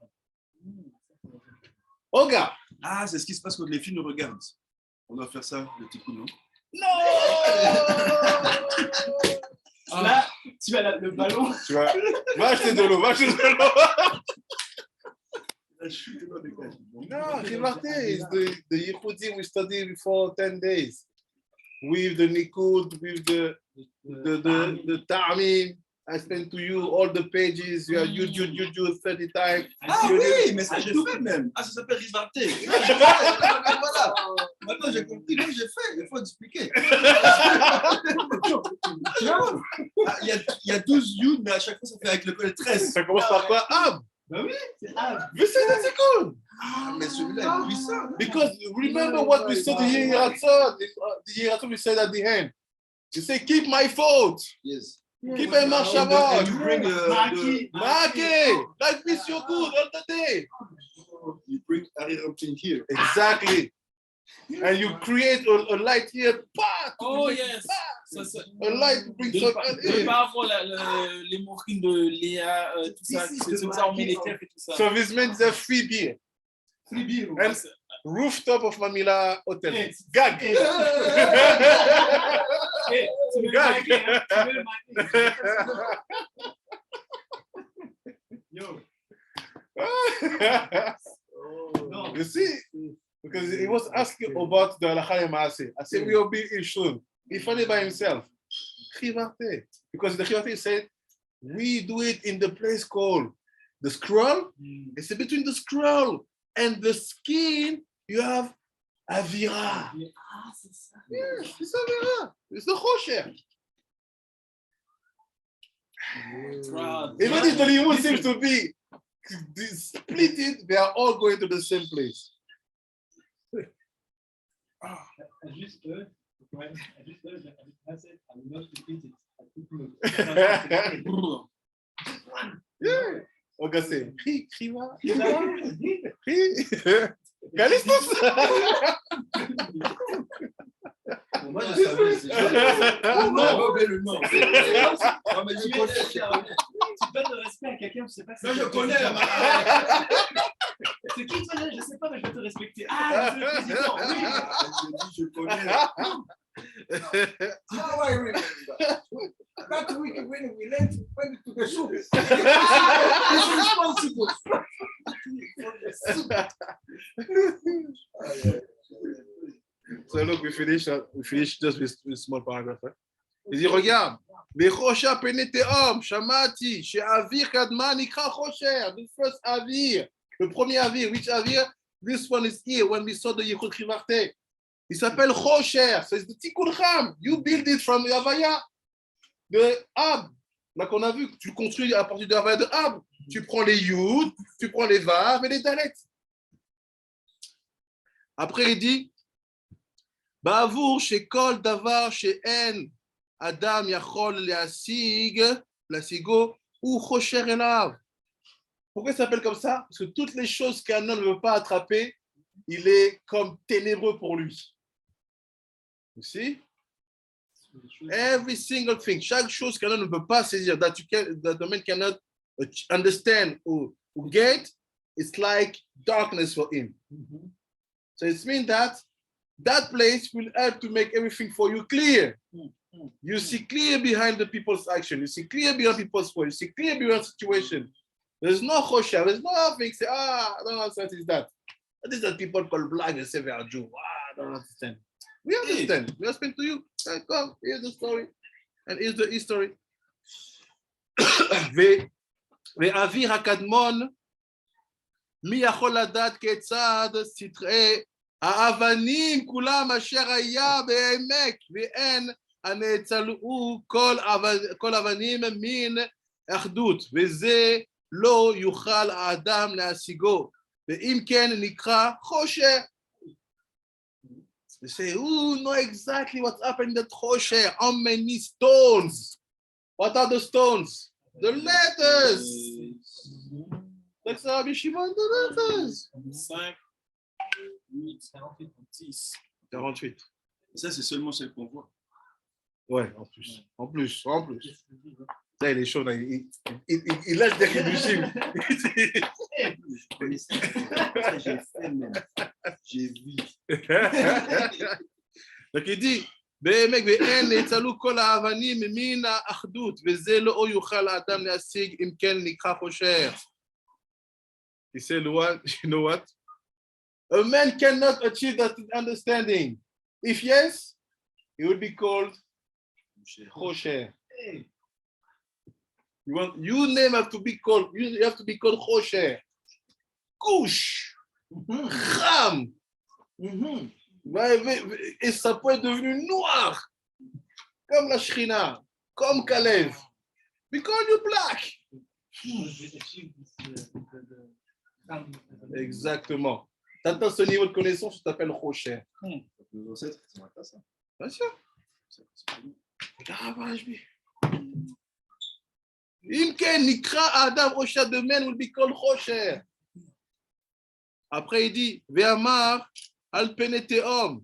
Oh gars!
Ah, c'est ce qui se passe quand les filles nous regardent. On doit faire ça, le petit coup, non?
Non!
Là, tu as le ballon.
Tu vois, va acheter de l'eau, va acheter de l'eau. No, Chivarte is the Yehudi we studied before 10 days. With the Nikud, with the Ta'amim. I spent to you all the pages, you have you 30 times.
Ah oui, mais ça j'ai fait même. Ah, ça s'appelle Rivarté. Voilà. Maintenant j'ai compris, moi j'ai fait, il faut expliquer. Il y a 12 younes, mais à chaque fois ça fait avec le col 13.
Ça commence par quoi? Ab!
Bah oui, c'est Ab.
Mais c'est cool!
Ah, mais celui-là est puissant.
Because remember what we said the Yiratzot. The Yiratzot we said at the end. You say, keep my fault.
Yes.
Keep my Shabbat.
And you bring
Maki, like this, you're good all the day.
You bring Ari Rampin here.
Exactly. And you create a light here.
Oh yes.
A light brings
De
some
pas avoir les moqueries de Léa, tout ça. C'est comme ça, on met les crêpes et tout ça.
So this means a free beer. And rooftop of Mamila Hotel. Gag. Gag.
Yo.
You see, because he was asking about the Halakha Maaseh. I said, we will be issued. He found it by himself. Because the Chivate said, we do it in the place called the scroll. It's between the scroll and the skin, you have Avira. Yes, it's Avira. It's the Chosher. Even if the Limud seems to be split it, they are all going to the same place. Yeah. Augustin, Kriva. Calistus.
Moi, je savais, c'est le nom.
Tu donnes le respect à quelqu'un, je sais pas.
Ça, je connais.
C'est qui toi? Je sais pas, mais je vais te respecter. Ah, c'est le président. Oui.
Je connais. How I remember? That week when we went to the soup, he's responsible for the soup.
So look, we finish just with a small paragraph. Hein? Il dit, regarde, les Chosha Peneteom, Shamati, chez Avir Kadman, Ikra Chosher, the first Avir, le premier Avir, which Avir? This one is here when we saw the Yechud Chivarte. Il s'appelle Chosher, so it's the Tikkun Cham. You build it from Yavaya, de Ab. Là qu'on a vu, tu construis à partir de Yavaya de Ab. Tu prends les Yud, tu prends les Vav et les Dalet. Après, il dit, Ba'avour shekol davar she'en Adam yachol lasigo ou chosher elav. Pourquoi il s'appelle comme ça? Parce que toutes les choses qu'un homme ne veut pas attraper, il est comme ténébreux pour lui. You see? Every single thing, chaque chose qu'un homme ne peut pas saisir, that the man cannot understand or get, it's like darkness for him. So it means that place will help to make everything for you clear. You see clear behind the people's action. You see clear behind people's words. You see clear behind situation. There's no chosha. There's nothing. Say, I don't understand. Is that? This is what people call black and say they are Jew. I don't understand. We understand. We explain to you. Come, here's the story. And here's the history. ואוויר הקדמון, מי יכול לדעת כיצד סתרי האבנים כולם אשר היה בעמק, ואין הנאצלו כל אבנים מן אחדות, וזה לא יוכל האדם להשיגו, ואם כן נקרא חושך. They say, who know exactly what's happening in the Chosher? How many stones? What are the stones? The letters. That's Rabbi Shimon, the letters.
5, 8, 48, 10.
48.
Ça, c'est seulement celle qu'on voit.
Ouais, en plus. En plus. Là, il est chaud, là. Il lâche des Kiddushim.
Je connais ça. Ça, j'ai fait même. J'ai vu.
Donc il dit, באמת ואין נאצלו כל האבנים מן האחדות, וזה לא יוכל האדם להשיג אם כן נקרא חושך. He said, what? You know what? A man cannot achieve that understanding. If yes, he would be called Chosher. Your name have to be called. You have to be called Chosher. Kush, Cham. Et ça peut être devenu noir, comme la Shrina, comme Kalev. We call you black. Exactement. Tu atteins ce niveau de connaissance, tu t'appelles Chosher.
Nos ancêtres, ils sont à ça.
Bien sûr. Imken Nikra Adam Osha de men will be called Chosher. Après il dit, Ve'amar על פני תהום.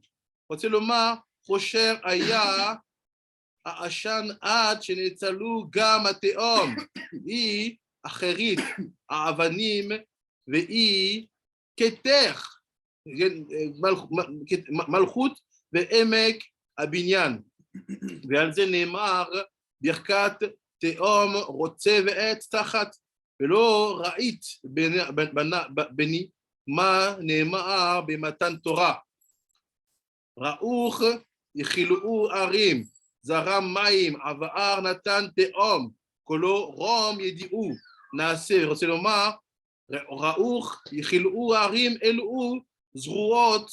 רוצה לומר, חושר היה העשן עד שנצלו גם התהום. היא אחרית האבנים והיא כתך, מלכות ועמק הבניין. ועל זה נאמר ברכת תהום רוצה ועץ תחת, ולא ראית בני מה נאמר במתן תורה. ראוך יכילאו ערים, זרם מים, עבר נתן תהום, כולו רום ידיעו נעשה. רוצה לומר, ראוך יכילאו ערים, אלו זרועות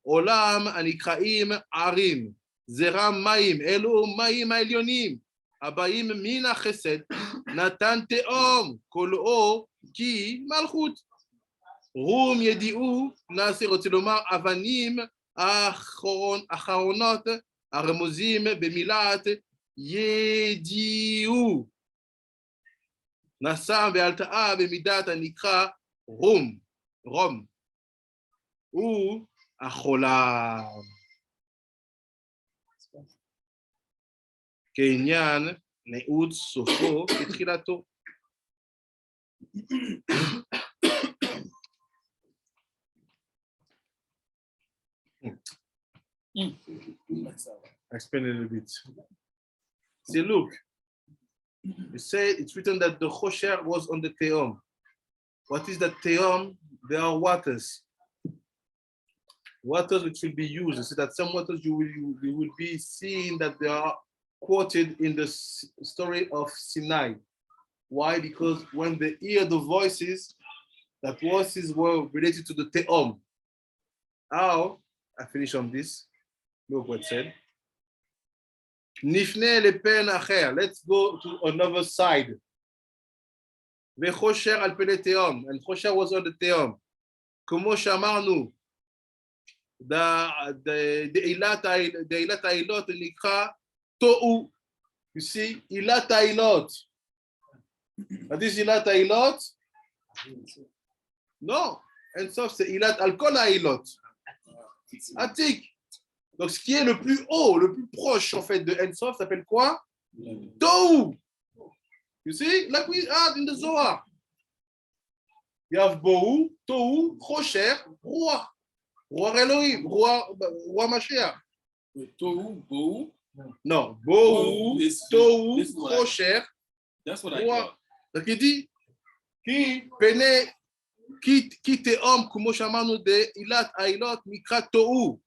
עולם הנקראים ערים. זרם מים, אלו מים העליונים, הבאים מן החסד, נתן תהום, כולו כי מלכות. רום ידיעו נעשה. רוצה לומר, אבנים אחרונות הרמוזים במילת ידיעו. נשא והלטאה במידת הנקרא רום, רום. הוא החולה. כעניין נעוץ סופו כתחילתו. I explain a little bit. See, look. You say it's written that the Chosher was on the Tehom. What is the Tehom? There are waters. Waters which will be used. So that some waters you will be seeing that they are quoted in the story of Sinai. Why? Because when they hear the voices, the voices were related to the Tehom. How? I finish on this. Look what it said. Nifne le pen acher. Let's go to another side. Vechosher al pene Tehom. And Chosher was on the Tehom. Como shamarnu. The Ilat Ailot nikra Tohu. You see, Ilat Ailot. What is Ilat Ailot? No. And so c'est Ilat al kol Ailot. Atik. Donc, ce qui est le plus haut, le plus proche, en fait, de Ensof, s'appelle quoi? Tohu. You see? Like we had in the Zohar. You have Bohu, Tohu, Chosher, Roi. Roi Elohim, Roi Mashiach.
Tohu, Bohu.
Non, Bohu, Tohu, Chosher, Roi. Donc, il dit, qui te homme, comme chamanu de Ilat Ailot, Mikra Tohu.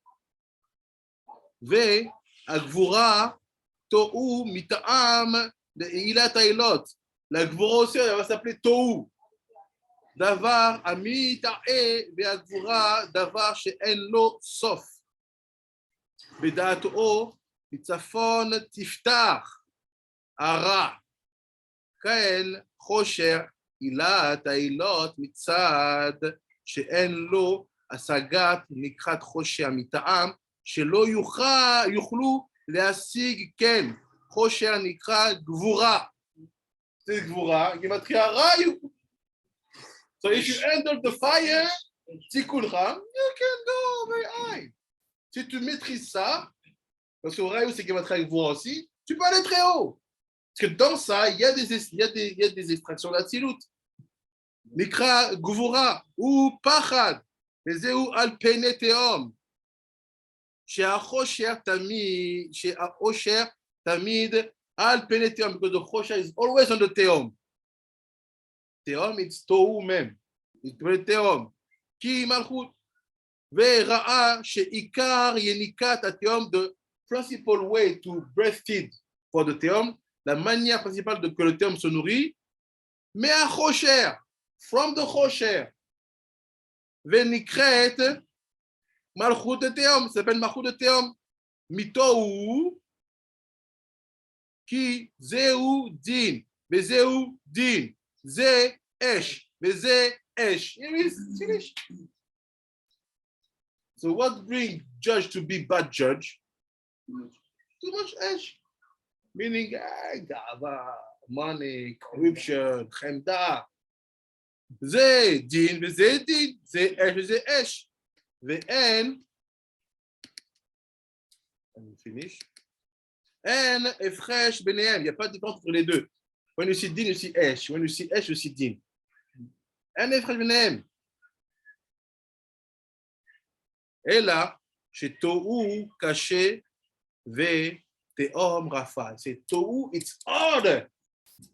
והגבורה תוהו מטעם לעילת העילות. לגבורה aussi, elle va s'appeler תוהו. דבר המתעה והגבורה, דבר שאין לו סוף. בדעתו מצפון תפתח הרע. כן חושר עילת העילות מצד שאין לו השגת נקחת חושר מטעם, שלא יוכלו להשיג כן, חושר נקרא גבורה. זה גבורה, גימטריה ראיו. So if you enter the fire, תיקונך, you can go very high. Si tu maîtrises ça, parce que ראיו c'est גימטריה גבורה aussi, tu peux aller très haut. Parce que dans ça, il y a des extractions d'atsilut. נקרא גבורה, הוא פחד, וזהו על פני תהום. שהחושר תמיד על פני תהום, because the חושר is always on the תהום. תהום it's תוהו מם, it's פני תהום. כי מלכות. וראה שעיקר יניקת התהום, the principal way to breastfeed for the תהום, la manière principale que le תהום se nourrit, מהחושר, from the חושר. ונקראת מלכות התהום, ça s'appelle מלכות התהום, מתוהו, כי זהו דין, וזהו דין, זה אש, וזה אש. Finish. So what brings judge to be bad judge? Too much ash. Meaning, גאווה, money, corruption, חמדה. זה דין, וזה דין, זה אש, וזה אש. ve'en, finish, en efresh benehem. Il n'y a pas de différence entre les deux. When you see din, you see esh. When you see esh, you see din. En efresh benehem. Et là, chez Tohu, caché, ve, teom, rafa. C'est Tohu, it's harder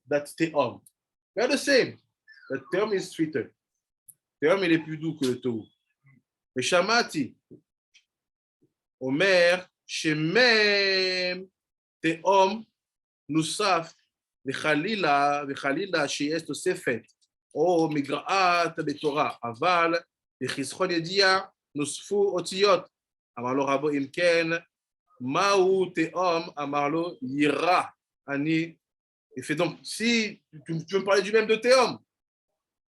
that teom. They're the same. The teom is sweeter. Teom, il est plus doux que le Tohu. Mais Shamati, Omer, Shemem, teom, nusaf, וחלילה, שיש תוספת, או מגרעת בתורה, אבל בחסכון ידיעה נוספו אותיות. אמר לו רבו, אם כן, מהו תאום? אמר לו, ירא. Il fait donc, si tu veux me parler du même de théum,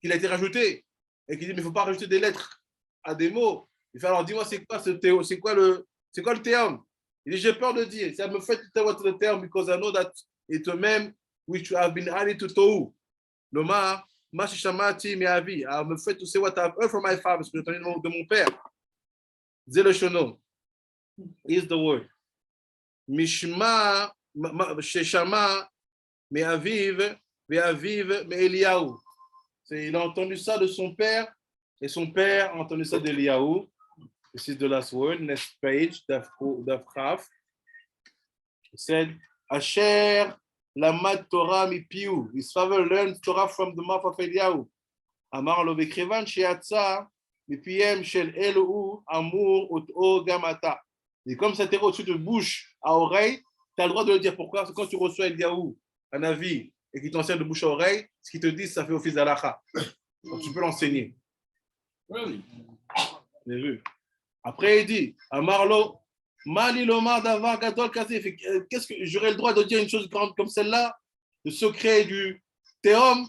qu'il a été rajouté, et qu'il dit, mais il ne faut pas rajouter des lettres à des mots. Il fait, alors dis-moi, c'est quoi ce théum? C'est quoi le théum? Il dit, j'ai peur de dire, ça me fait to tell what the théum, because I know that it's a même which have been added to Tohu. Lomar, Mashi Shamati Meavi. I'm afraid to say what I've heard from my father, parce que j'ai entendu de mon père. Zelo Shono is the word. Mishma, Sheshama, Meaviv, Meaviv, Meeliyahu. Il a entendu ça de son père, et son père a entendu ça d'Eliyahu. This is the last word, next page, Daf Chaf. He said, Asher, Lamad Torah mi piu. His father learned Torah from the mouth of Eliyahu. Amar lo vekrevan sheatza mi piem shel Elohu amur ut'o gamata. Et comme ça t'est au-dessus de bouche à oreille, tu as le droit de le dire. Pourquoi? Parce que quand tu reçois Eliyahu, un avis, et qu'il t'enseigne de bouche à oreille, ce qu'il te dit, ça fait office d'alacha. Donc tu peux l'enseigner. Oui. J'ai vu. Après il dit, Amar lo Mali lomar davar gadol kazi. Qu'est-ce que j'aurais le droit de dire une chose grande comme celle-là? Le secret du Théom.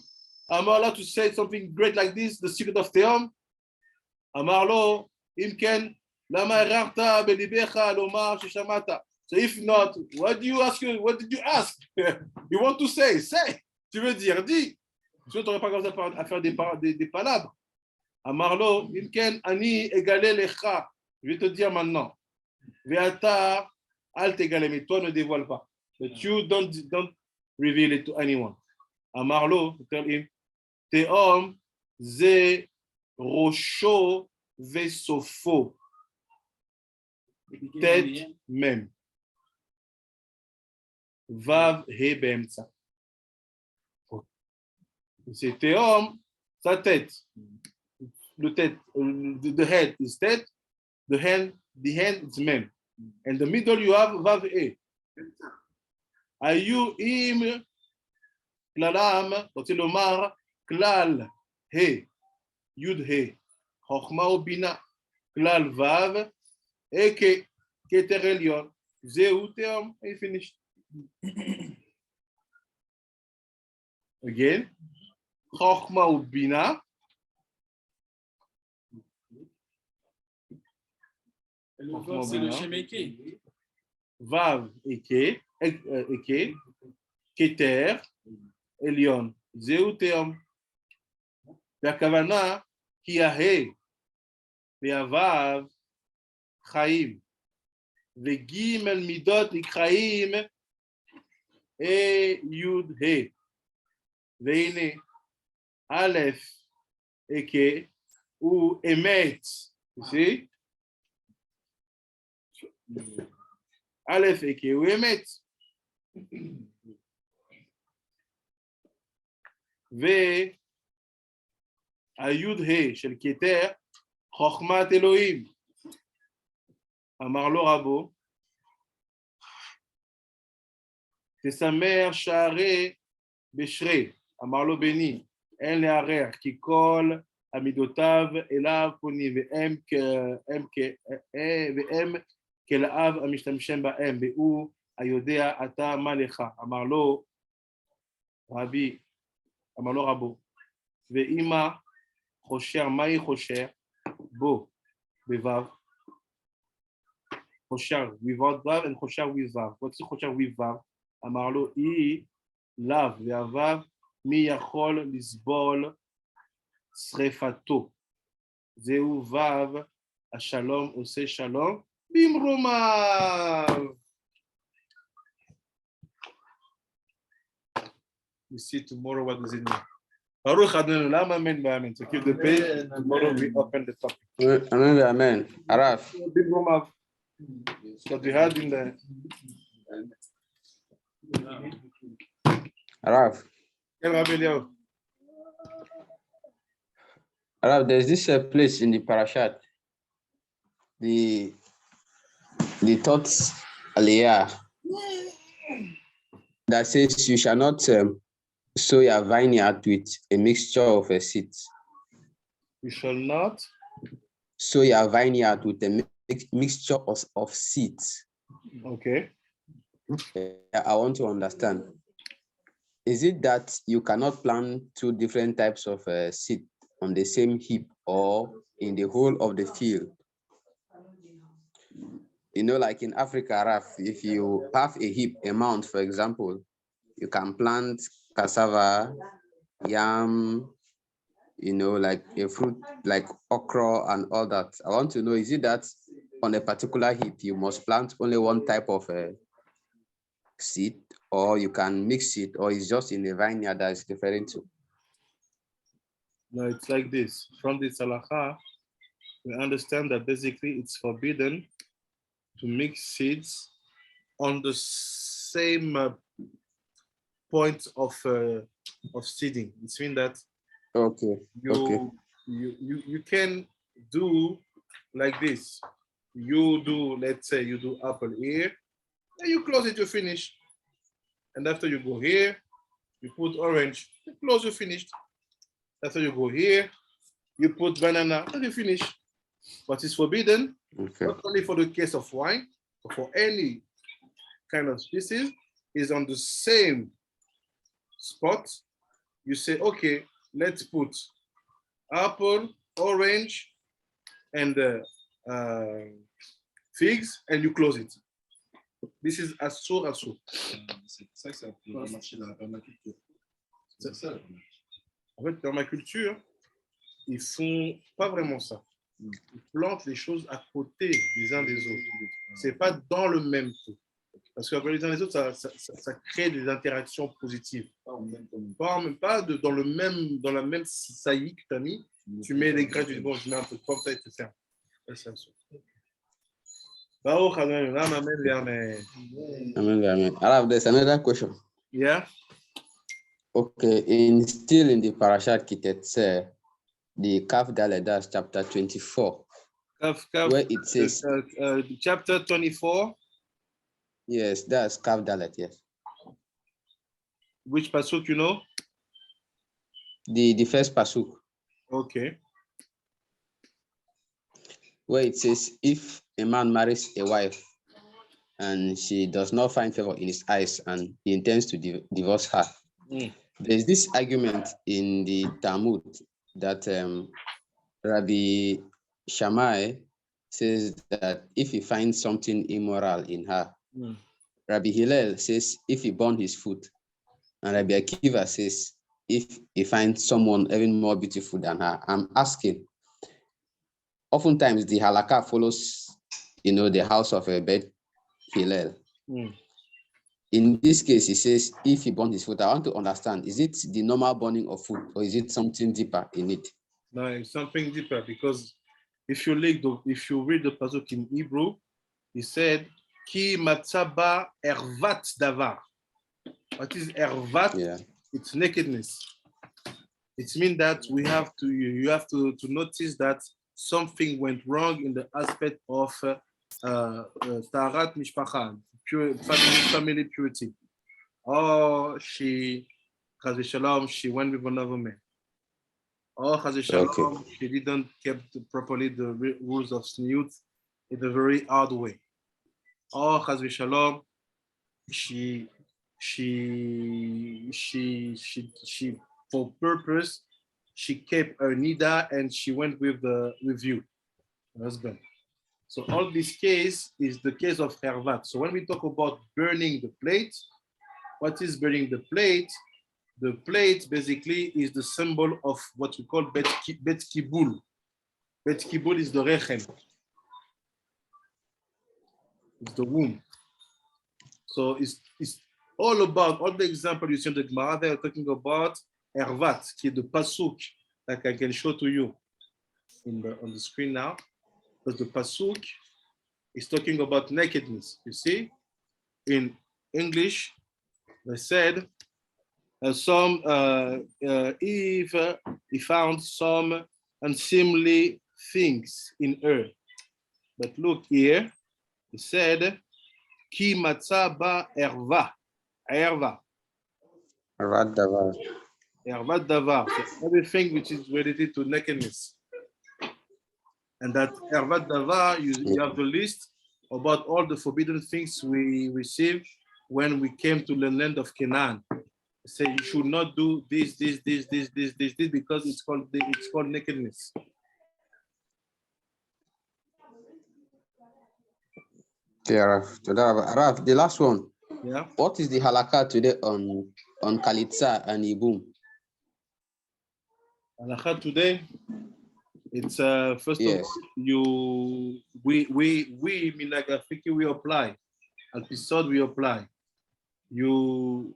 Amarlo, to say something great like this, the secret of Théom. Amarlo, imken lama rarta belibecha lomar shishamata. So if not, what do you ask? What did you ask? You want to say? Say. Tu veux dire, dis. Tu n'aurais pas commencé à faire des palabres. Amarlo, imken ani égalé lecha. Je vais te dire maintenant. Veata al tegale, mais toi ne dévoile pas. But you don't reveal it to anyone. Amarlo, tell him, Teom ze rosho vesofo. Tête même. Vav he beemtsa. C'est Teom, sa tête. Le tête, the head is tête, the hand is mem. And the middle you have vav e. Ayu im klalam, רוצה לומר כלל he, yud he, חוכמה ובינה, כלל vav, eke, keter elyon, זהו תאום. I finished. Again, חוכמה ובינה,
c'est le Shemeke.
Vav, Eke, Keter, Elion, Zeu Teom. והכוונה, כי הה והוו חיים, וגימל מידות נקראים יוד ה. והנה, א', אכה, הוא אמת. You see? Aleph et qui est Emet. V Ayud He shel Keter Chochmat Elohim. Amar lo Rabo. Tesamer Share Beshre. Amar lo Beni. En le'arer ki kol amidotav elav poni ve'em כלאב המשתמשם בהם, והוא היודע אתה מה לך. אמר לו רבו, ואמא חושר, מהי חושר? בו, בוו. חושר, without וו, and חושר with וו. what's חושר with וו? אמר לו, היא לאו והוו, מי יכול לסבול שריפתו? זהו וו השלום עושה שלום במרומיו. We see tomorrow what does it mean. Baruch Adonai Olam, amen ואמן. So keep the page. Tomorrow we open the topic.
Amen, amen. Araf,
במרומיו. What we had in the...
Araf,
כן, רבי אליהו.
Araf, there's this place in the parashat, the third aliyah, that says you shall not sow your vineyard with a mixture of seeds.
You shall not...
Sow your vineyard with a mixture of seeds.
Okay.
I want to understand. Is it that you cannot plant two different types of seed on the same heap or in the whole of the field? You know, like in Africa, Raf, if you have a heap, a mound, for example, you can plant cassava, yam, you know, like a fruit like okra and all that. I want to know, is it that on a particular heap, you must plant only one type of seed, or you can mix it, or it's just in the vineyard that is referring to?
No, it's like this. From this halakha, we understand that basically it's forbidden to mix seeds on the same point of seeding. It means that
Okay.
you can do like this. You do, let's say you do apple here, and you close it, you finish. And after you go here, you put orange, you close, you finished. After you go here, you put banana, and you finish. But it's forbidden, not only for the case of wine, but for any kind of species, is on the same spot. You say, okay, let's put apple, orange, and figs, and you close it. This is assour.
C'est ça que ça peut marcher dans la permaculture.
C'est ça. En fait, permaculture, ils font pas vraiment ça. Ils plantent les choses à côté des uns des autres. C'est pas dans le même trou. Parce qu'après les uns les autres, ça crée des interactions positives. Pas dans la même saillie que tu as mis. Tu mets les graines, tu dis bon, je mets un peu de pomme, ça et tu fermes. C'est ça. Baruch Adonai Olam, amen ve'amen.
Amen, amen. Araf, there's another question.
Yeah.
Okay, still in the parashat Kitetzer, the Kaf Dalet, that's chapter 24, where it says
chapter 24.
Yes, that's Kaf Dalet, yes.
Which pasuk you know?
The first pasuk.
Okay.
Where it says, if a man marries a wife and she does not find favor in his eyes and he intends to divorce her, there's this argument in the Talmud that Rabbi Shammai says that if he finds something immoral in her, Rabbi Hillel says if he burn his foot, and Rabbi Akiva says if he finds someone even more beautiful than her. I'm asking, oftentimes the halakha follows, you know, the house of a Bet Hillel. In this case, he says if he burns his foot. I want to understand, is it the normal burning of food or is it something deeper in it?
No, it's something deeper, because if you read the pasuk in Hebrew, he said ki matzaba ervat davar. What is ervat?
Yeah.
It's nakedness. It means that you have to notice that something went wrong in the aspect of taharat mishpacha, family purity. Or she went with another man. Or she didn't keep properly the rules of sniyut in a very hard way. Or she for purpose, she kept her nida and she went with you, husband. So all this case is the case of hervat. So when we talk about burning the plate, what is burning the plate? The plate basically is the symbol of what we call bet kibul. Bet kibul is the rechem. It's the womb. So it's all about, all the examples you see in the Gemara, they are talking about Ervat, qui est the pasuk, like I can show to you on the screen now. Because the pasuk is talking about nakedness. You see, in English, they said Eve he found some unseemly things in her. But look here, he said, Ki matza ba erva. Erva. Ervat davar. So everything which is related to nakedness. And that ervat davar, you have the list about all the forbidden things we received when we came to the land of Canaan. Say you should not do this, because it's called nakedness.
Okay, Raf. Raf, the last one.
Yeah.
What is the halakha today on Kalitza and Ibum?
Halakha today, it's first
Yes.
of all, we Minagafiki, we apply. Al Pisod, we apply. You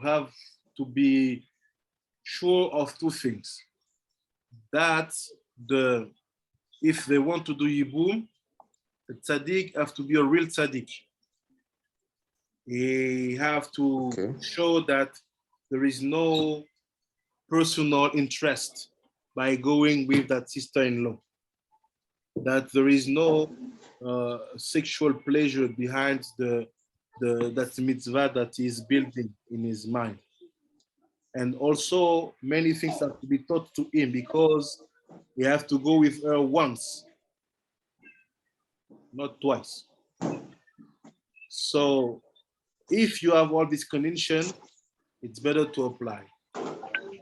have to be sure of two things. That if they want to do Yibum, the tzaddik have to be a real tzaddik. He have to show that there is no personal interest by going with that sister-in-law. That there is no sexual pleasure behind that mitzvah that he is building in his mind. And also many things have to be taught to him because he have to go with her once, not twice. So if you have all this condition, it's better to apply.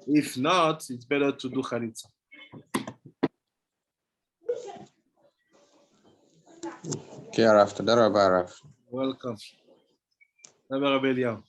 If not, it's better to do charitza.
Okay, Raf. Raf.
Welcome. Rabbi Eliyahu.